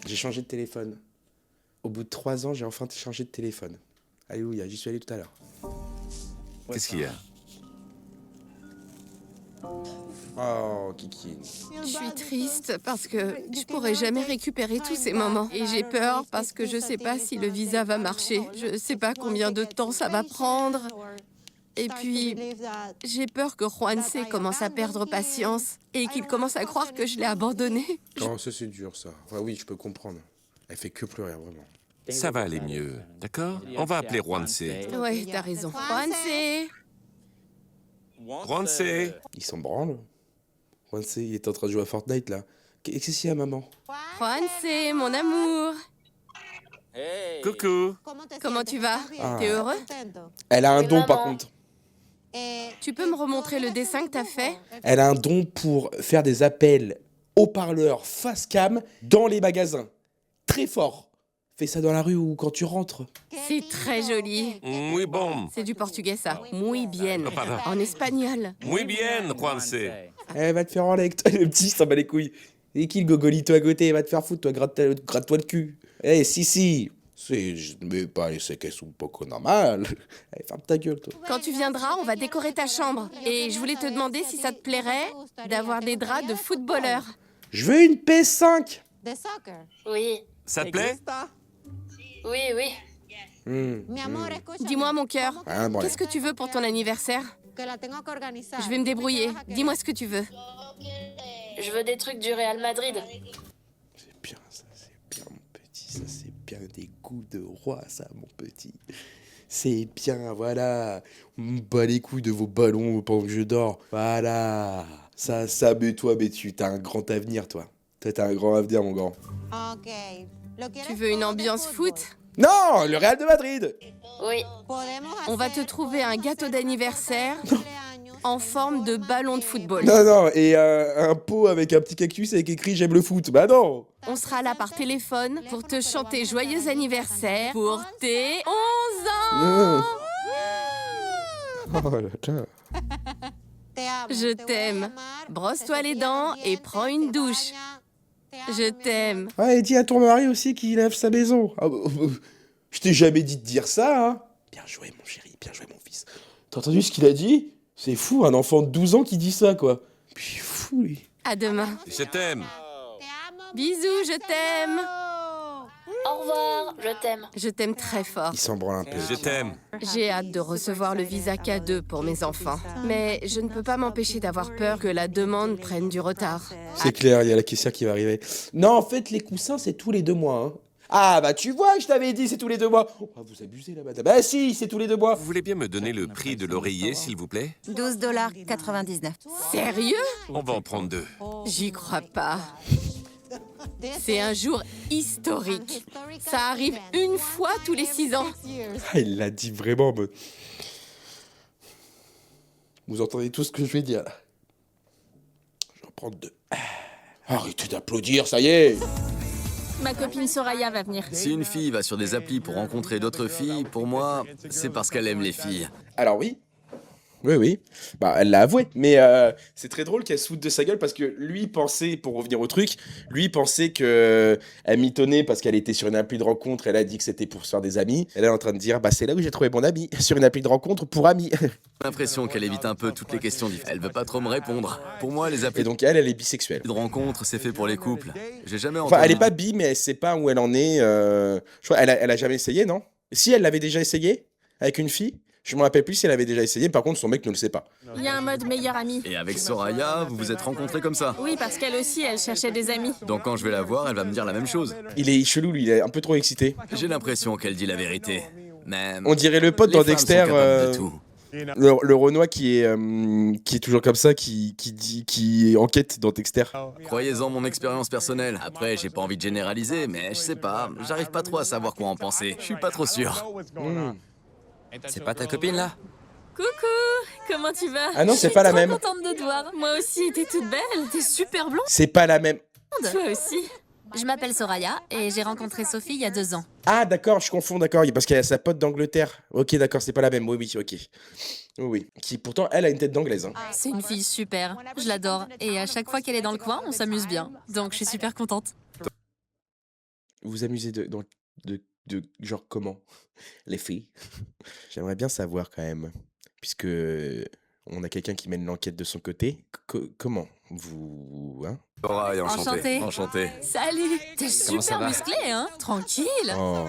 J'ai changé de téléphone. Au bout de 3 ans, j'ai enfin changé de téléphone. Alléluia, j'y suis allé tout à l'heure. Qu'est-ce qu'il y a? Oh, Kiki. Je suis triste parce que je pourrai jamais récupérer tous ces moments. Et j'ai peur parce que je sais pas si le visa va marcher. Je sais pas combien de temps ça va prendre. Et puis, j'ai peur que Juanse commence à perdre patience et qu'il commence à croire que je l'ai abandonné. Oh, ça c'est dur ça. Enfin oui, je peux comprendre. Elle fait que pleurer, vraiment. Ça va aller mieux, d'accord? On va appeler Juanse. Ouais, t'as raison. Juanse! Juanse! Il s'en branle. Juanse, il est en train de jouer à Fortnite là. Qu'est-ce qu'il y a, maman? Juanse, mon amour! Coucou! Comment tu vas? Ah. T'es heureux? Elle a un don par contre. Tu peux me remontrer le dessin que t'as fait? Elle a un don pour faire des appels haut-parleurs face cam dans les magasins. Très fort. Fais ça dans la rue ou quand tu rentres. C'est très joli. Muy bon. C'est du portugais, ça. Muy bien. Oh, pardon. En espagnol. Muy bien, Juanse. Elle va te faire enlever avec toi, le petit, il s'en bat les couilles. Et qui le gogolito à côté? Va te faire foutre, toi, gratte-toi le cul. Eh, si. Mais pas c'est qu'elles sont pas normales. Allez, ferme ta gueule, toi. Quand tu viendras, on va décorer ta chambre. Et je voulais te demander si ça te plairait d'avoir des draps de footballeur. Je veux une PS5. Oui, Ça te plaît? oui. Dis-moi, mon cœur, Ah, bon, allez. qu'est-ce que tu veux pour ton anniversaire? Je vais me débrouiller. Dis-moi ce que tu veux. Je veux des trucs du Real Madrid. C'est bien, ça, c'est bien, mon petit. Ça, c'est bien des goûts de roi, ça, mon petit. C'est bien, voilà. On me bat les couilles de vos ballons pendant que je dors. Voilà. Ça, mais toi, mais t'as un grand avenir, toi. Toi, t'as un grand avenir, mon grand. Tu veux une ambiance foot? Non, le Real de Madrid. Oui. On va te trouver un gâteau d'anniversaire en forme de ballon de football. Non, et un pot avec un petit cactus avec écrit « J'aime le foot ». Bah non. On sera là par téléphone pour te chanter joyeux anniversaire pour tes 11 ans. Oh là là. Je t'aime. Brosse-toi les dents et prends une douche. Je t'aime. Ouais, et dis à ton mari aussi qu'il lave sa maison. Ah, je t'ai jamais dit de dire ça, hein. Bien joué, mon chéri, bien joué, mon fils. T'as entendu ce qu'il a dit? C'est fou, un enfant de 12 ans qui dit ça, quoi. Puis fou, lui. À demain. Je t'aime. Bisous, je t'aime. Au revoir, je t'aime. Je t'aime très fort. Il s'en branle un peu. Je t'aime. J'ai hâte de recevoir le visa K2 pour mes enfants. Mais je ne peux pas m'empêcher d'avoir peur que la demande prenne du retard. C'est clair, il y a la caissière qui va arriver. Non, en fait, les coussins, c'est tous les 2 mois, hein. Ah, bah tu vois, je t'avais dit, c'est tous les 2 mois. Oh, vous abusez, là, madame. Bah si, c'est tous les 2 mois. Vous voulez bien me donner le prix de l'oreiller, s'il vous plaît? 12,99 $. Sérieux? On va en prendre 2. J'y crois pas. C'est un jour historique. Ça arrive une fois tous les 6 ans. Ah, il l'a dit vraiment, mais... Vous entendez tout ce que je vais dire, là. Je vais en prendre 2. Arrêtez d'applaudir, ça y est. Ma copine Soraya va venir. Si une fille va sur des applis pour rencontrer d'autres filles, pour moi, c'est parce qu'elle aime les filles. Alors oui. Oui. Bah, elle l'a avoué. Mais c'est très drôle qu'elle se foute de sa gueule parce que lui pensait, pour revenir au truc, lui pensait que elle mitonnait parce qu'elle était sur une appli de rencontre. Elle a dit que c'était pour se faire des amis. Elle est en train de dire, bah c'est là où j'ai trouvé mon ami, sur une appli de rencontre pour amis. J'ai l'impression qu'elle évite un peu toutes les questions difficiles. Elle veut pas trop me répondre. Pour moi, les applis Et donc elle est bisexuelle. de rencontre, c'est fait pour les couples. J'ai jamais entendu... Enfin, elle est pas bi, mais elle sait pas où elle en est. Je crois, elle a jamais essayé, non? Si, elle l'avait déjà essayé avec une fille. Je me rappelle plus si elle avait déjà essayé, par contre son mec ne le sait pas. Il y a un mode meilleure amie. Et avec Soraya, vous vous êtes rencontrés comme ça? Oui, parce qu'elle aussi, elle cherchait des amis. Donc quand je vais la voir, elle va me dire la même chose. Il est chelou, lui, il est un peu trop excité. J'ai l'impression qu'elle dit la vérité. Mais... On dirait le pote dans les femmes Dexter, sont capables de tout. le Renoir qui est toujours comme ça, qui enquête dans Dexter. Croyez-en mon expérience personnelle. Après, j'ai pas envie de généraliser, mais je sais pas, j'arrive pas trop à savoir quoi en penser. Je suis pas trop sûr. C'est pas ta copine, là? Coucou, comment tu vas? Ah non, c'est pas la même. Je suis trop contente de te voir. Moi aussi, t'es toute belle. T'es super blonde. C'est pas la même. Toi aussi. Je m'appelle Soraya et j'ai rencontré Sophie il y a 2 ans. Ah d'accord, je confonds, d'accord, parce qu'elle a sa pote d'Angleterre. Ok, d'accord, c'est pas la même, oui, ok. Oui, qui pourtant, elle a une tête d'anglaise. Hein. C'est une fille super, je l'adore. Et à chaque fois qu'elle est dans le coin, on s'amuse bien. Donc je suis super contente. Vous vous amusez de genre comment, les filles? J'aimerais bien savoir quand même, puisque on a quelqu'un qui mène l'enquête de son côté. Comment vous, hein? Soraya, Enchantée. Enchanté. Salut. T'es Comment ça super va? musclé, hein? Tranquille. Oh.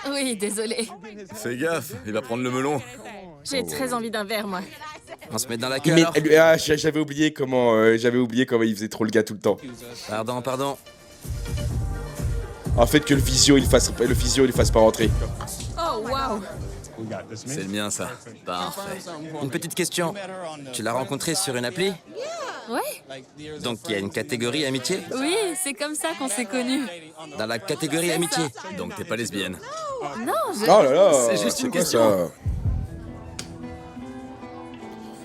Oui, désolée. Fais gaffe, il va prendre le melon. J'ai très envie d'un verre, moi. On se met dans la queue, Mais, alors? j'avais oublié comment il faisait trop le gars tout le temps. Pardon. En fait, que le physio il fasse pas rentrer. Oh, waouh. C'est le mien, ça. Parfait. Une petite question. Tu l'as rencontré sur une appli? Ouais. Donc il y a une catégorie amitié? Oui, c'est comme ça qu'on s'est connus. Dans la catégorie amitié? Donc t'es pas lesbienne. Non, Oh là là, C'est juste une quoi, question. ça?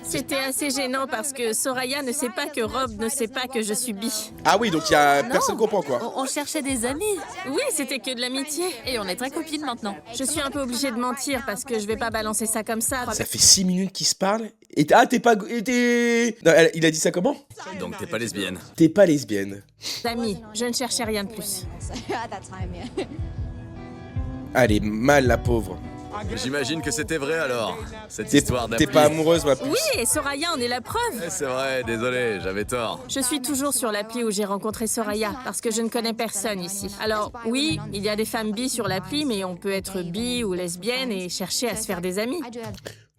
C'était assez gênant parce que Soraya ne sait pas que Rob ne sait pas que je suis bi. Ah oui, donc il y a Non. personne comprend quoi. On cherchait des amis. Oui, c'était que de l'amitié. Et on est très copines maintenant. Je suis un peu obligée de mentir parce que je vais pas balancer ça comme ça. Ça fait 6 minutes qu'ils se parlent. Et t'es pas. Non, il a dit ça comment? Donc t'es pas lesbienne. T'es pas lesbienne. Amis, je ne cherchais rien de plus. Elle est mal, la pauvre. J'imagine que c'était vrai alors, cette T'es histoire d'appli. pas amoureuse, ma puce? Oui, et Soraya en est la preuve. C'est vrai, désolé, j'avais tort. Je suis toujours sur l'appli où j'ai rencontré Soraya parce que je ne connais personne ici. Alors oui, il y a des femmes bi sur l'appli, mais on peut être bi ou lesbienne et chercher à se faire des amis.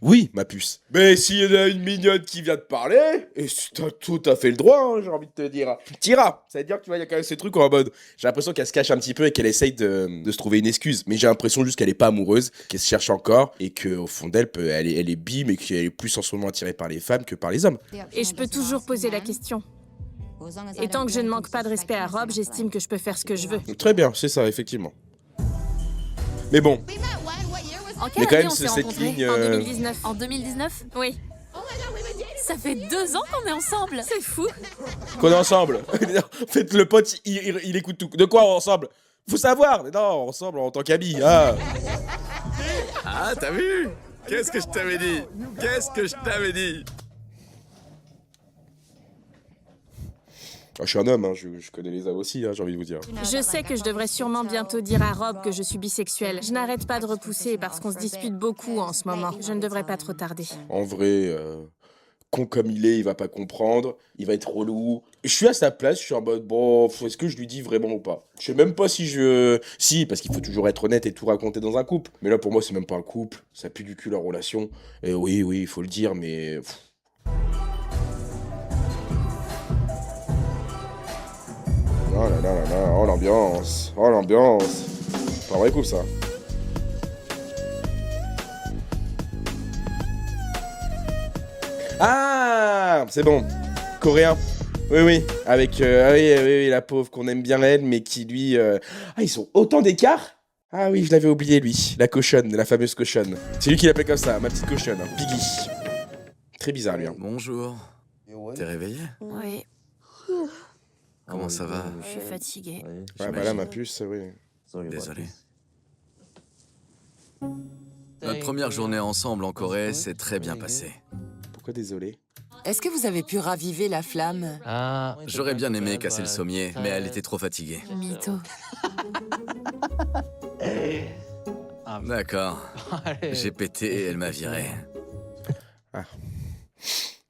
Oui, ma puce. Mais s'il y en a une mignonne qui vient te parler, et t'as tout à fait le droit, hein, j'ai envie de te dire. T'iras. Ça veut dire que tu vois, il y a quand même ces trucs en mode. J'ai l'impression qu'elle se cache un petit peu et qu'elle essaye de se trouver une excuse. Mais j'ai l'impression juste qu'elle est pas amoureuse, qu'elle se cherche encore, et qu'au fond d'elle, elle est bi, mais qu'elle est plus en ce moment attirée par les femmes que par les hommes. Et je peux toujours poser la question. Et tant que je ne manque pas de respect à Rob, j'estime que je peux faire ce que je veux. Très bien, c'est ça, effectivement. Mais bon. En Il y quelle a quand année même on s'est cette rencontrés ligne. En 2019. En 2019? Oui. Ça fait 2 ans qu'on est ensemble. C'est fou. Qu'on est ensemble. En fait, le pote, il écoute tout. De quoi ensemble? Faut savoir. Mais non, ensemble en tant qu'amis. Ah. Ah, t'as vu? Qu'est-ce que je t'avais dit? Qu'est-ce que je t'avais dit? Ah, je suis un homme, hein, je connais les hommes aussi, hein, j'ai envie de vous dire. Je sais que je devrais sûrement bientôt dire à Rob que je suis bisexuelle. Je n'arrête pas de repousser parce qu'on se dispute beaucoup en ce moment. Je ne devrais pas trop tarder. En vrai, con comme il va pas comprendre, il va être relou. Je suis à sa place, je suis en mode, bon, est-ce que je lui dis vraiment ou pas? Je sais même pas si je... Si, parce qu'il faut toujours être honnête et tout raconter dans un couple. Mais là, pour moi, c'est même pas un couple, ça pue du cul leur relation. Et oui, il faut le dire, mais... Oh là là là là, oh l'ambiance, oh l'ambiance. Pas vrai couple ça. Ah, c'est bon. Coréen. Oui, oui. Avec, oui, la pauvre qu'on aime bien elle, mais qui lui... Ah, ils sont autant d'écart. Ah oui, je l'avais oublié lui. La cochonne, la fameuse cochonne. C'est lui qui l'appelait comme ça, ma petite cochonne. Hein. Piggy. Très bizarre lui. Hein. Bonjour. T'es réveillé? Oui, Comment ça va? je suis fatiguée. Ouais, bah là, ma puce, oui. Désolé. Notre première journée ensemble en Corée s'est très bien passée. Pourquoi désolé? Est-ce que vous avez pu raviver la flamme? J'aurais bien aimé casser le sommier, mais elle était trop fatiguée. Mytho. D'accord. J'ai pété et elle m'a viré. Ah.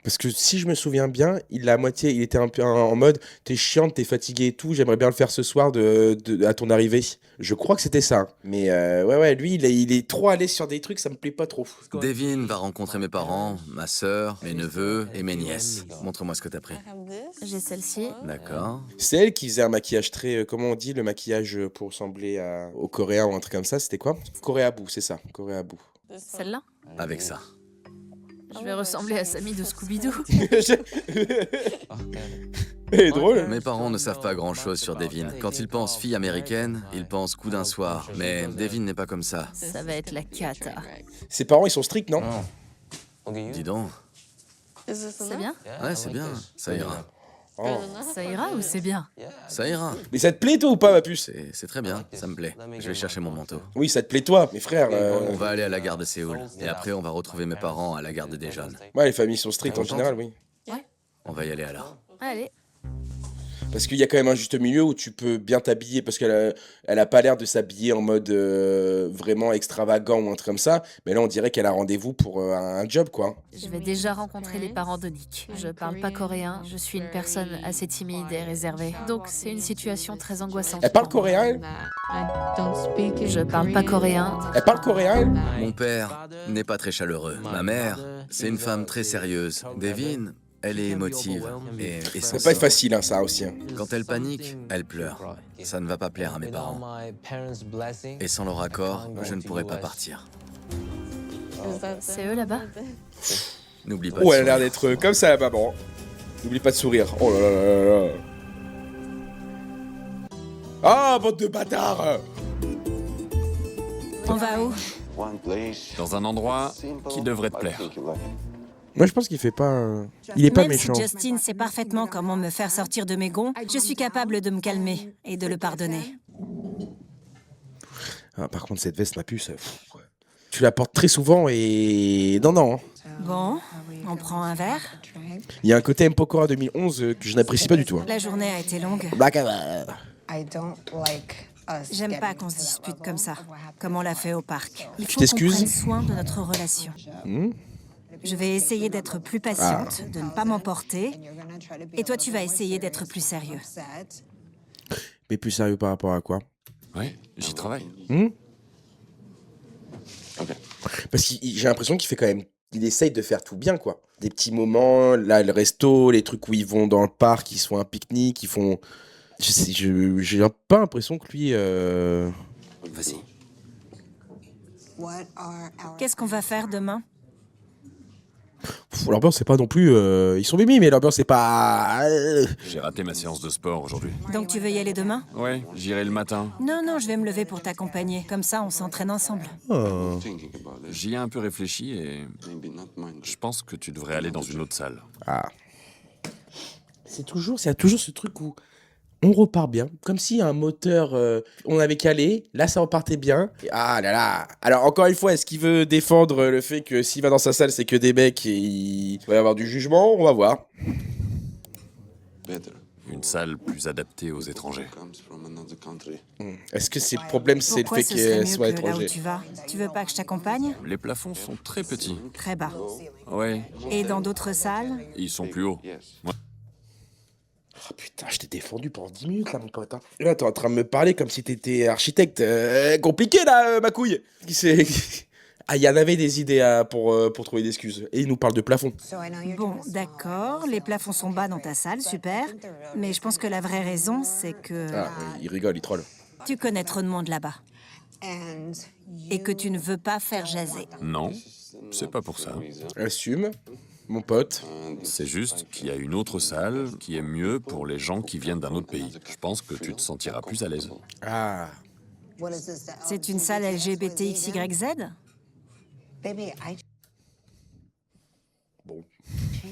Parce que si je me souviens bien, il était un peu en mode t'es chiante, t'es fatigué et tout, j'aimerais bien le faire ce soir à ton arrivée. Je crois que c'était ça. Mais ouais, lui, il est trop à l'aise sur des trucs, ça me plaît pas trop. Devin va rencontrer mes parents, ma sœur, mes neveux et mes nièces. Montre-moi ce que t'as pris. J'ai celle-ci. D'accord. C'est elle qui faisait un maquillage très... comment on dit le maquillage pour ressembler au coréen ou un truc comme ça, c'était quoi? Coréabou, c'est ça, Coréabou. Celle-là? Avec ça. Je vais ressembler à Sammy de Scooby-Doo. Elle est drôle. Mes parents ne savent pas grand-chose sur Devin. Quand ils pensent fille américaine, ils pensent coup d'un soir. Mais Devin n'est pas comme ça. Ça va être la cata. Ses parents, ils sont stricts, non? Dis donc. C'est bien? Ouais, c'est bien. Ça ira. Oh. Ça ira ou c'est bien? Ça ira. Mais ça te plaît, toi, ou pas, ma puce? C'est très bien. Ça me plaît. Je vais chercher mon manteau. Oui, ça te plaît, toi, mes frères. On va aller à la gare de Séoul. Et après, on va retrouver mes parents à la gare de Daejeon. Ouais, les familles sont strictes en général, oui. On va y aller alors. Allez. Parce qu'il y a quand même un juste milieu où tu peux bien t'habiller, parce elle a pas l'air de s'habiller en mode vraiment extravagant ou un truc comme ça, mais là on dirait qu'elle a rendez-vous pour un job, quoi. Je vais déjà rencontrer les parents de Nick. Je parle pas coréen, je suis une personne assez timide et réservée. Donc c'est une situation très angoissante. Elle parle coréen, elle? Je parle pas coréen. Elle parle coréen, elle? Mon père n'est pas très chaleureux. Ma mère, c'est une femme très sérieuse. Devin, elle est émotive et Ça sensible. peut pas être facile, hein, ça aussi. Hein. Quand elle panique, elle pleure. Ça ne va pas plaire à mes parents. Et sans leur accord, je ne pourrais pas partir. C'est eux là-bas? N'oublie pas. Oh, de elle a l'air sourire. d'être comme ça, la maman. N'oublie pas de sourire. Oh là là là là là. Ah, bande de bâtards! On va où? Dans un endroit qui devrait te plaire. Moi, je pense qu'il fait pas... Il est pas Même méchant. si Justin sait parfaitement comment me faire sortir de mes gonds, je suis capable de me calmer et de le pardonner. Ah, par contre, cette veste, ma puce, tu la portes très souvent et... Non. Hein. Bon, on prend un verre. Il y a un côté M. Pokora 2011 que je n'apprécie pas du tout. Hein. La journée a été longue. J'aime pas qu'on se dispute comme ça, comme on l'a fait au parc. Il faut qu'on t'excuses prenne soin de notre relation. Hmm. Je vais essayer d'être plus patiente, de ne pas m'emporter. Et toi, tu vas essayer d'être plus sérieux. Mais plus sérieux par rapport à quoi? Ouais, j'y travaille. Hmm. Parce que j'ai l'impression qu'il fait quand même il essaye de faire tout bien, quoi. Des petits moments, là, le resto, les trucs où ils vont dans le parc, ils se font un pique-nique, ils font... J'ai pas l'impression que lui... Vas-y. Qu'est-ce qu'on va faire demain? L'ambiance, c'est pas non plus... Ils sont mimi, mais l'ambiance, c'est pas... J'ai raté ma séance de sport aujourd'hui. Donc tu veux y aller demain? Ouais, j'irai le matin. Non, non, je vais me lever pour t'accompagner. Comme ça, on s'entraîne ensemble. Oh. J'y ai un peu réfléchi et je pense que tu devrais aller dans une autre salle. Ah. C'est toujours ce truc où on repart bien, comme si un moteur, on avait calé, là ça repartait bien. Et ah là là. Alors encore une fois, est-ce qu'il veut défendre le fait que s'il va dans sa salle, c'est que des mecs et il va y avoir du jugement? On va voir. Une salle plus adaptée aux étrangers. Est-ce que c'est le problème, c'est le Pourquoi fait ce serait qu'elle mieux soit que là où étranger? tu vas? Tu veux pas que je t'accompagne? Les plafonds sont très petits. Très bas. Ouais, Et dans d'autres salles? ils sont plus hauts. Ouais. Oh putain, je t'ai défendu pendant 10 minutes là, mon pote. Hein. Là, t'es en train de me parler comme si t'étais architecte. Compliqué là, ma couille. Ah, il y en avait des idées pour trouver des excuses. Et il nous parle de plafond. Bon, d'accord, les plafonds sont bas dans ta salle, super. Mais je pense que la vraie raison, c'est que Ah, il rigole, il troll. tu connais trop de monde là-bas. Et que tu ne veux pas faire jaser. Non, c'est pas pour ça. Assume, mon pote. C'est juste qu'il y a une autre salle qui est mieux pour les gens qui viennent d'un autre pays. Je pense que tu te sentiras plus à l'aise. Ah. C'est une salle LGBTXYZ? Bon.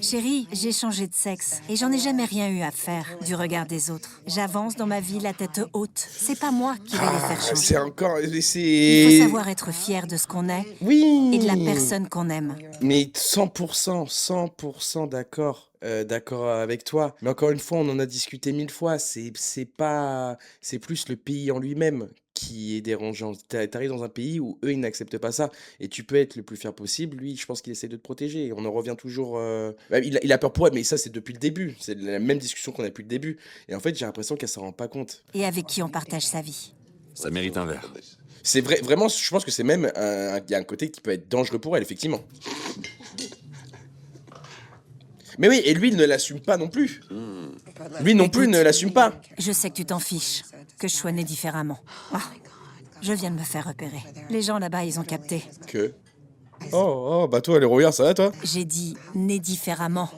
Chérie, j'ai changé de sexe et j'en ai jamais rien eu à faire du regard des autres. J'avance dans ma vie la tête haute. C'est pas moi qui vais les faire changer. C'est encore... Il C'est... faut savoir être fier de ce qu'on est Oui. et de la personne qu'on aime. Mais 100% d'accord. D'accord avec toi. Mais encore une fois, on en a discuté 1000 fois. C'est pas... C'est plus le pays en lui-même qui est dérangeant. T'arrives dans un pays où eux, ils n'acceptent pas ça. Et tu peux être le plus fier possible. Lui, je pense qu'il essaie de te protéger. Et on en revient toujours... bah, il a peur pour elle, mais ça, c'est depuis le début. C'est la même discussion qu'on a depuis le début. Et en fait, j'ai l'impression qu'elle s'en rend pas compte. Et avec qui on partage sa vie. Ça mérite un verre. C'est vrai, vraiment, je pense que c'est même... Il y a un côté qui peut être dangereux pour elle, effectivement. Mais oui, et lui, il ne l'assume pas non plus. Lui non plus ne l'assume pas. Je sais que tu t'en fiches, que je sois née différemment. Ah, je viens de me faire repérer. Les gens là-bas, ils ont capté. Que? Oh, bah toi, les regards, ça va, toi? J'ai dit née différemment.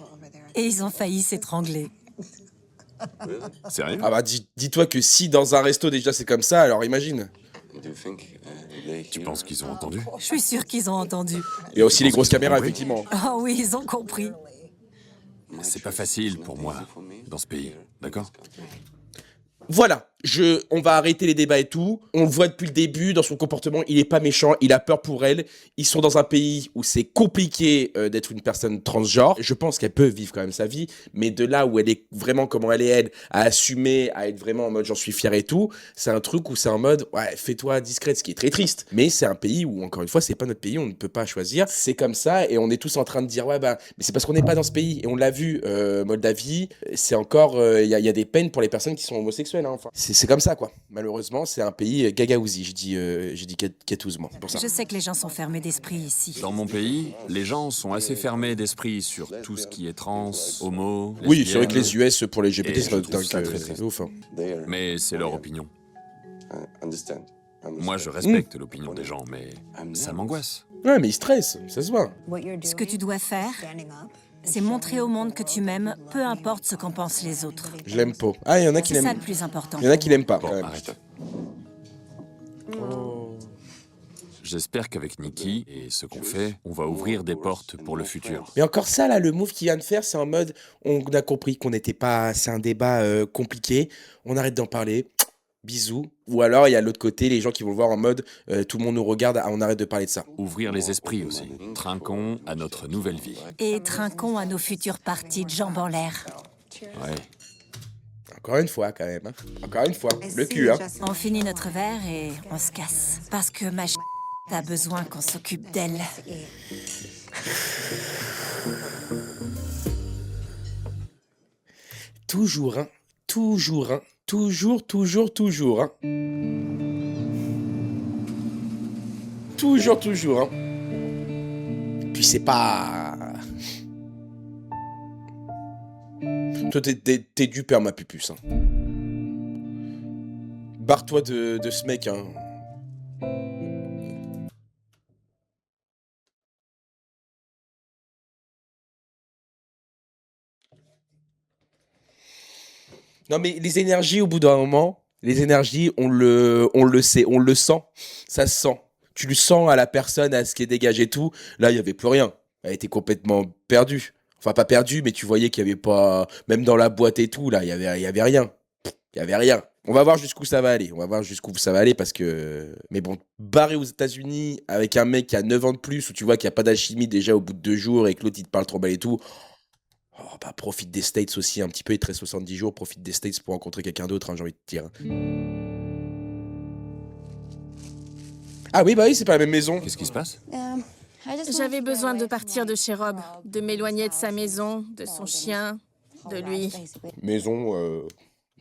Et ils ont failli s'étrangler. Sérieux? Ah bah dis-toi que si dans un resto déjà c'est comme ça, alors imagine. Tu penses qu'ils ont entendu? Je suis sûre qu'ils ont entendu. Il y a aussi les grosses qu'ils ont caméras, compris? effectivement. Oh oui, ils ont compris. C'est pas facile pour moi, dans ce pays, d'accord? Voilà, on va arrêter les débats et tout. On le voit depuis le début, dans son comportement, il est pas méchant, il a peur pour elle. Ils sont dans un pays où c'est compliqué d'être une personne transgenre. Je pense qu'elle peut vivre quand même sa vie, mais de là où elle est vraiment comment elle est, elle, à assumer, à être vraiment en mode j'en suis fier et tout, c'est un truc où c'est en mode ouais, fais-toi discrète, ce qui est très triste. Mais c'est un pays où, encore une fois, c'est pas notre pays, on ne peut pas choisir. C'est comme ça et on est tous en train de dire ouais, bah, mais c'est parce qu'on n'est pas dans ce pays. Et on l'a vu, Moldavie, c'est encore, il y a des peines pour les personnes qui sont homosexuelles. Hein, enfin. C'est comme ça, quoi. Malheureusement, c'est un pays gagaouzi, j'ai dit quatouzement, pour ça. Je sais que les gens sont fermés d'esprit ici. Dans mon pays, les gens sont assez fermés d'esprit sur tout ce qui est trans, homo, Oui, c'est vrai que lesbienne. les US, pour les LGBT, Et c'est je pas trouve ça très c'est triste. ouf. Hein. Mais c'est leur opinion. Moi, je respecte l'opinion des gens, mais ça m'angoisse. Ouais, mais ils stressent, ça se voit. Ce que tu dois faire, c'est montrer au monde que tu m'aimes, peu importe ce qu'en pensent les autres. Je l'aime pas. Ah, il y en a qui C'est ça l'aiment. le plus important. Il y en a qui l'aiment pas. Bon, quand même. arrête. J'espère qu'avec Nikki et ce qu'on fait, on va ouvrir des portes pour le futur. Mais encore ça, là, le move qu'il vient de faire, c'est en mode, on a compris qu'on n'était pas... C'est un débat compliqué, on arrête d'en parler, bisous. Ou alors, il y a l'autre côté, les gens qui vont le voir en mode, tout le monde nous regarde, on arrête de parler de ça. Ouvrir les esprits aussi. Trinquons à notre nouvelle vie. Et trinquons à nos futures parties de jambes en l'air. Ouais. Encore une fois, quand même. Hein. Encore une fois, le cul, hein. On finit notre verre et on se casse. Parce que ma a besoin qu'on s'occupe d'elle. Toujours, hein. Toujours, hein. Toujours, hein. Toujours, hein. Puis c'est pas... Toi, t'es du père, ma pupuce. Hein. Barre-toi de ce mec, hein. Non mais les énergies au bout d'un moment, les énergies on le sait, on le sent, ça se sent. Tu le sens à la personne, à ce qui est dégagé et tout. Là il y avait plus rien, elle était complètement perdue. Enfin pas perdue mais tu voyais qu'il y avait pas, même dans la boîte et tout là il y avait rien, il y avait rien. On va voir jusqu'où ça va aller, on va voir jusqu'où ça va aller parce que... Mais bon, barré aux États-Unis avec un mec qui a 9 ans de plus où tu vois qu'il n'y a pas d'alchimie déjà au bout de 2 jours et que l'autre il te parle trop mal et tout. Oh, bah, profite des States aussi un petit peu, il te reste 70 jours, profite des States pour rencontrer quelqu'un d'autre, hein, j'ai envie de te dire. Ah oui, bah oui, c'est pas la même maison. Qu'est-ce qui se passe? J'avais besoin de partir de chez Rob, de m'éloigner de sa maison, de son chien, de lui. Maison,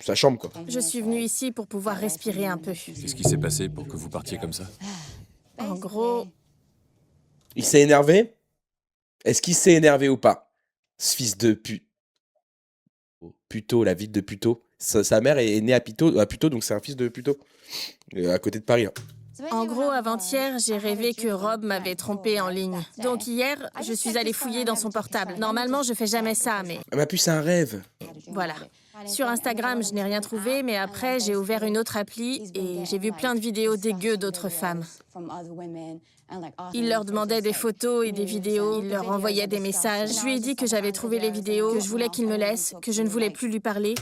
sa chambre quoi. Je suis venue ici pour pouvoir respirer un peu. Qu'est-ce qui s'est passé pour que vous partiez comme ça? En gros, Il s'est énervé? Est-ce qu'il s'est énervé ou pas? Ce fils de Puteaux, la ville de Puteaux. Sa mère est née à Puteaux, donc c'est un fils de Puteaux. À côté de Paris. Hein. En gros, avant-hier, j'ai rêvé que Rob m'avait trompé en ligne. Donc hier, je suis allée fouiller dans son portable. Normalement, je fais jamais ça, mais... Ma puce, c'est un rêve. Voilà. Sur Instagram, je n'ai rien trouvé, mais après, j'ai ouvert une autre appli et j'ai vu plein de vidéos dégueu d'autres femmes. Il leur demandait des photos et des vidéos, il leur envoyait des messages. Je lui ai dit que j'avais trouvé les vidéos, que je voulais qu'il me laisse, que je ne voulais plus lui parler.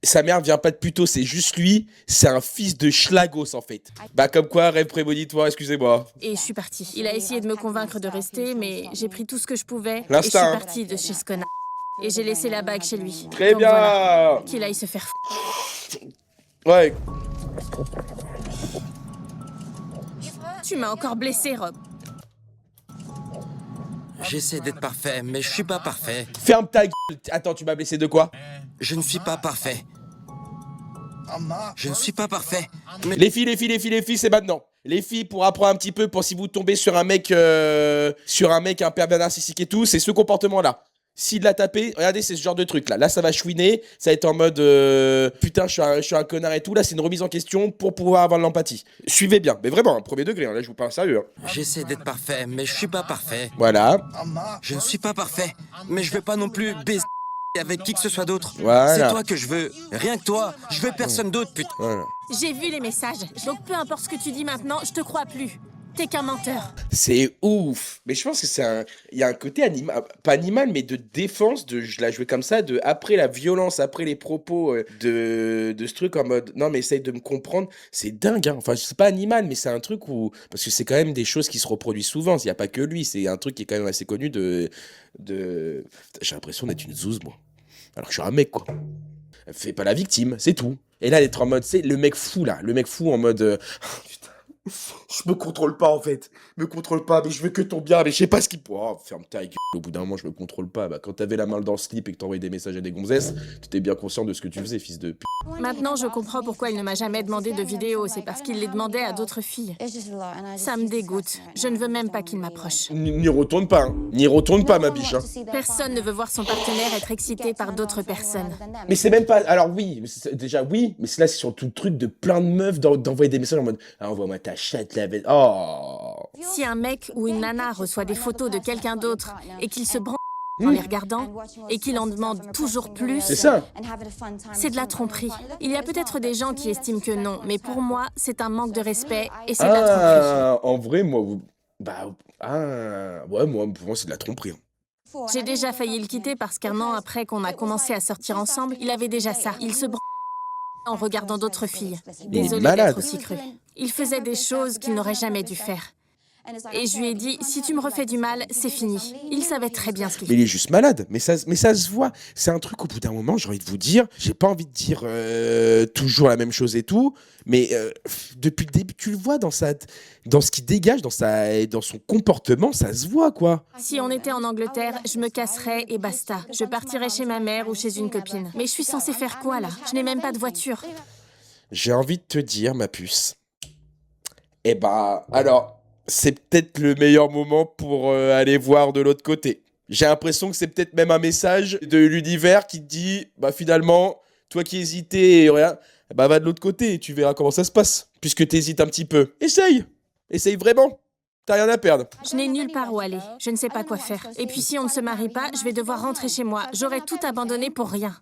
Sa mère vient pas de Puteaux, c'est juste lui, c'est un fils de Schlagos en fait. Bah comme quoi, rêve prémonitoire, excusez-moi. Et je suis partie. Il a essayé de me convaincre de rester, mais j'ai pris tout ce que je pouvais et je suis L'instinct. partie de chez ce connard. Et j'ai laissé la bague chez lui. Très Donc bien. voilà, qu'il aille se faire Ouais. Tu m'as encore blessé, Rob. J'essaie d'être parfait, mais je suis pas parfait. Ferme ta gueule. Attends, tu m'as blessé de quoi? Je ne suis pas parfait. Je ne suis pas parfait. Mais... Les filles, c'est maintenant. Les filles, pour apprendre un petit peu, pour si vous tombez sur un mec, un père bien narcissique et tout, c'est ce comportement-là. S'il l'a tapé, regardez, c'est ce genre de truc là. Là, ça va chouiner, ça va être en mode putain, je suis un connard et tout. Là, c'est une remise en question pour pouvoir avoir de l'empathie. Suivez bien, mais vraiment, premier degré, hein, là, je vous parle sérieux. Hein. J'essaie d'être parfait, mais je suis pas parfait. Voilà. Je ne suis pas parfait, mais je vais pas non plus baiser avec qui que ce soit d'autre. Voilà. C'est toi que je veux, rien que toi. Je veux personne d'autre, putain. Voilà. J'ai vu les messages, donc peu importe ce que tu dis maintenant, je te crois plus. T'es qu'un menteur. C'est ouf. Mais je pense que il y a un côté animal, pas animal, mais de défense, je la jouais comme ça, après la violence, après les propos de ce truc en mode, non mais essaye de me comprendre, c'est dingue, hein. Enfin, c'est pas animal, mais c'est un truc où, parce que c'est quand même des choses qui se reproduisent souvent, il n'y a pas que lui, c'est un truc qui est quand même assez connu j'ai l'impression d'être une zouze, moi. Alors que je suis un mec, quoi. Fais pas la victime, c'est tout. Et là, d'être en mode, c'est le mec fou, là, le mec fou en mode... putain. Je me contrôle pas en fait. Me contrôle pas, mais je veux que ton bien, mais je sais pas ce qu'il. Oh, ferme ta gueule. Au bout d'un moment, je me contrôle pas. Bah, quand t'avais la main dans le slip et que t'envoyais des messages à des gonzesses, t'étais bien conscient de ce que tu faisais, fils de p. Maintenant, je comprends pourquoi il ne m'a jamais demandé de vidéos. C'est parce qu'il les demandait à d'autres filles. Ça me dégoûte. Je ne veux même pas qu'il m'approche. N'y retourne pas, hein. N'y retourne pas, ma biche. Hein. Personne ne veut voir son partenaire être excité par d'autres personnes. Mais c'est même pas. Alors oui, déjà oui, mais là, c'est sur tout le truc de plein de meufs d'envoyer des messages en mode ah, envoie-moi ta chatte, la bête. Oh. Si un mec ou une nana reçoit des photos de quelqu'un d'autre et qu'il se branle en les regardant et qu'il en demande toujours plus, c'est ça. C'est de la tromperie. Il y a peut-être des gens qui estiment que non, mais pour moi, c'est un manque de respect et c'est de la tromperie. En vrai, moi, ouais, moi, pour moi, c'est de la tromperie. Hein. J'ai déjà failli le quitter parce qu'un an après qu'on a commencé à sortir ensemble, il avait déjà ça. Il se branle en regardant d'autres filles. Désolée d'être aussi cru. Il faisait des choses qu'il n'aurait jamais dû faire. Et je lui ai dit, si tu me refais du mal, c'est fini. Il savait très bien ce qu'il faisait. Mais il est juste malade, mais ça se voit. C'est un truc au bout d'un moment, j'ai envie de vous dire, j'ai pas envie de dire toujours la même chose et tout, mais depuis le début, tu le vois dans ce qu'il dégage, dans son comportement, ça se voit, quoi. Si on était en Angleterre, je me casserais et basta. Je partirais chez ma mère ou chez une copine. Mais je suis censée faire quoi, là? Je n'ai même pas de voiture. J'ai envie de te dire, ma puce. Eh bah, alors, c'est peut-être le meilleur moment pour aller voir de l'autre côté. J'ai l'impression que c'est peut-être même un message de l'univers qui te dit, bah finalement, toi qui hésitais et rien, bah va de l'autre côté et tu verras comment ça se passe. Puisque t'hésites un petit peu. Essaye vraiment. T'as rien à perdre. Je n'ai nulle part où aller. Je ne sais pas quoi faire. Et puis si on ne se marie pas, je vais devoir rentrer chez moi. J'aurais tout abandonné pour rien.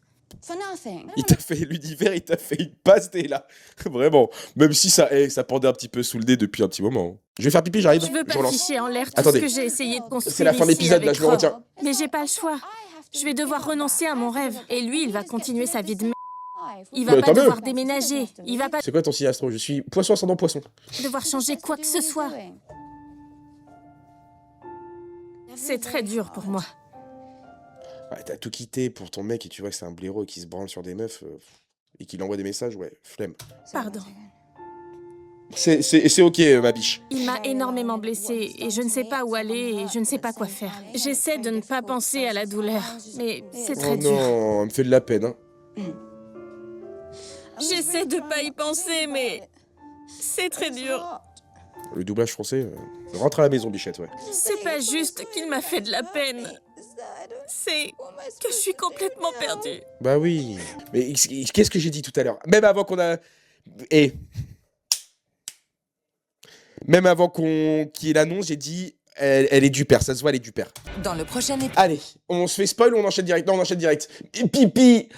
L'univers, il t'a fait une passe, t'es là. Vraiment. Même si ça pendait un petit peu sous le nez depuis un petit moment. Je vais faire pipi, j'arrive. Je veux pas relance. ficher en l'air tout Attendez. ce que j'ai essayé de construire. C'est la fin de ici l'épisode, là, avec je le Rob. retiens. Mais j'ai pas le choix. Je vais devoir renoncer à mon rêve. Et lui, il va continuer sa vie de merde. Il va Bah, pas tant mieux. devoir déménager. Il va pas C'est quoi ton signe astro? Je suis poisson ascendant poisson. devoir changer quoi que ce soit. C'est très dur pour moi. Ouais, t'as tout quitté pour ton mec et tu vois que c'est un blaireau qui se branle sur des meufs et qu'il envoie des messages, ouais, flemme. Pardon. C'est ok, ma biche. Il m'a énormément blessée et je ne sais pas où aller et je ne sais pas quoi faire. J'essaie de ne pas penser à la douleur, mais c'est très Oh dur. non, elle me fait de la peine, hein. J'essaie de pas y penser, mais c'est très dur. Le doublage français, rentre à la maison, bichette, ouais. C'est pas juste qu'il m'a fait de la peine. C'est que je suis complètement perdue. Bah oui. Mais qu'est-ce que j'ai dit tout à l'heure? Même avant qu'on a... Même avant qu'il y ait l'annonce, j'ai dit... Elle est du père, ça se voit, elle est du père. Dans le prochain épisode... Allez, on se fait spoil ou on enchaîne direct? Non, on enchaîne direct. Pipi.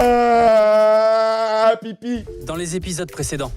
Ah, pipi. Dans les épisodes précédents,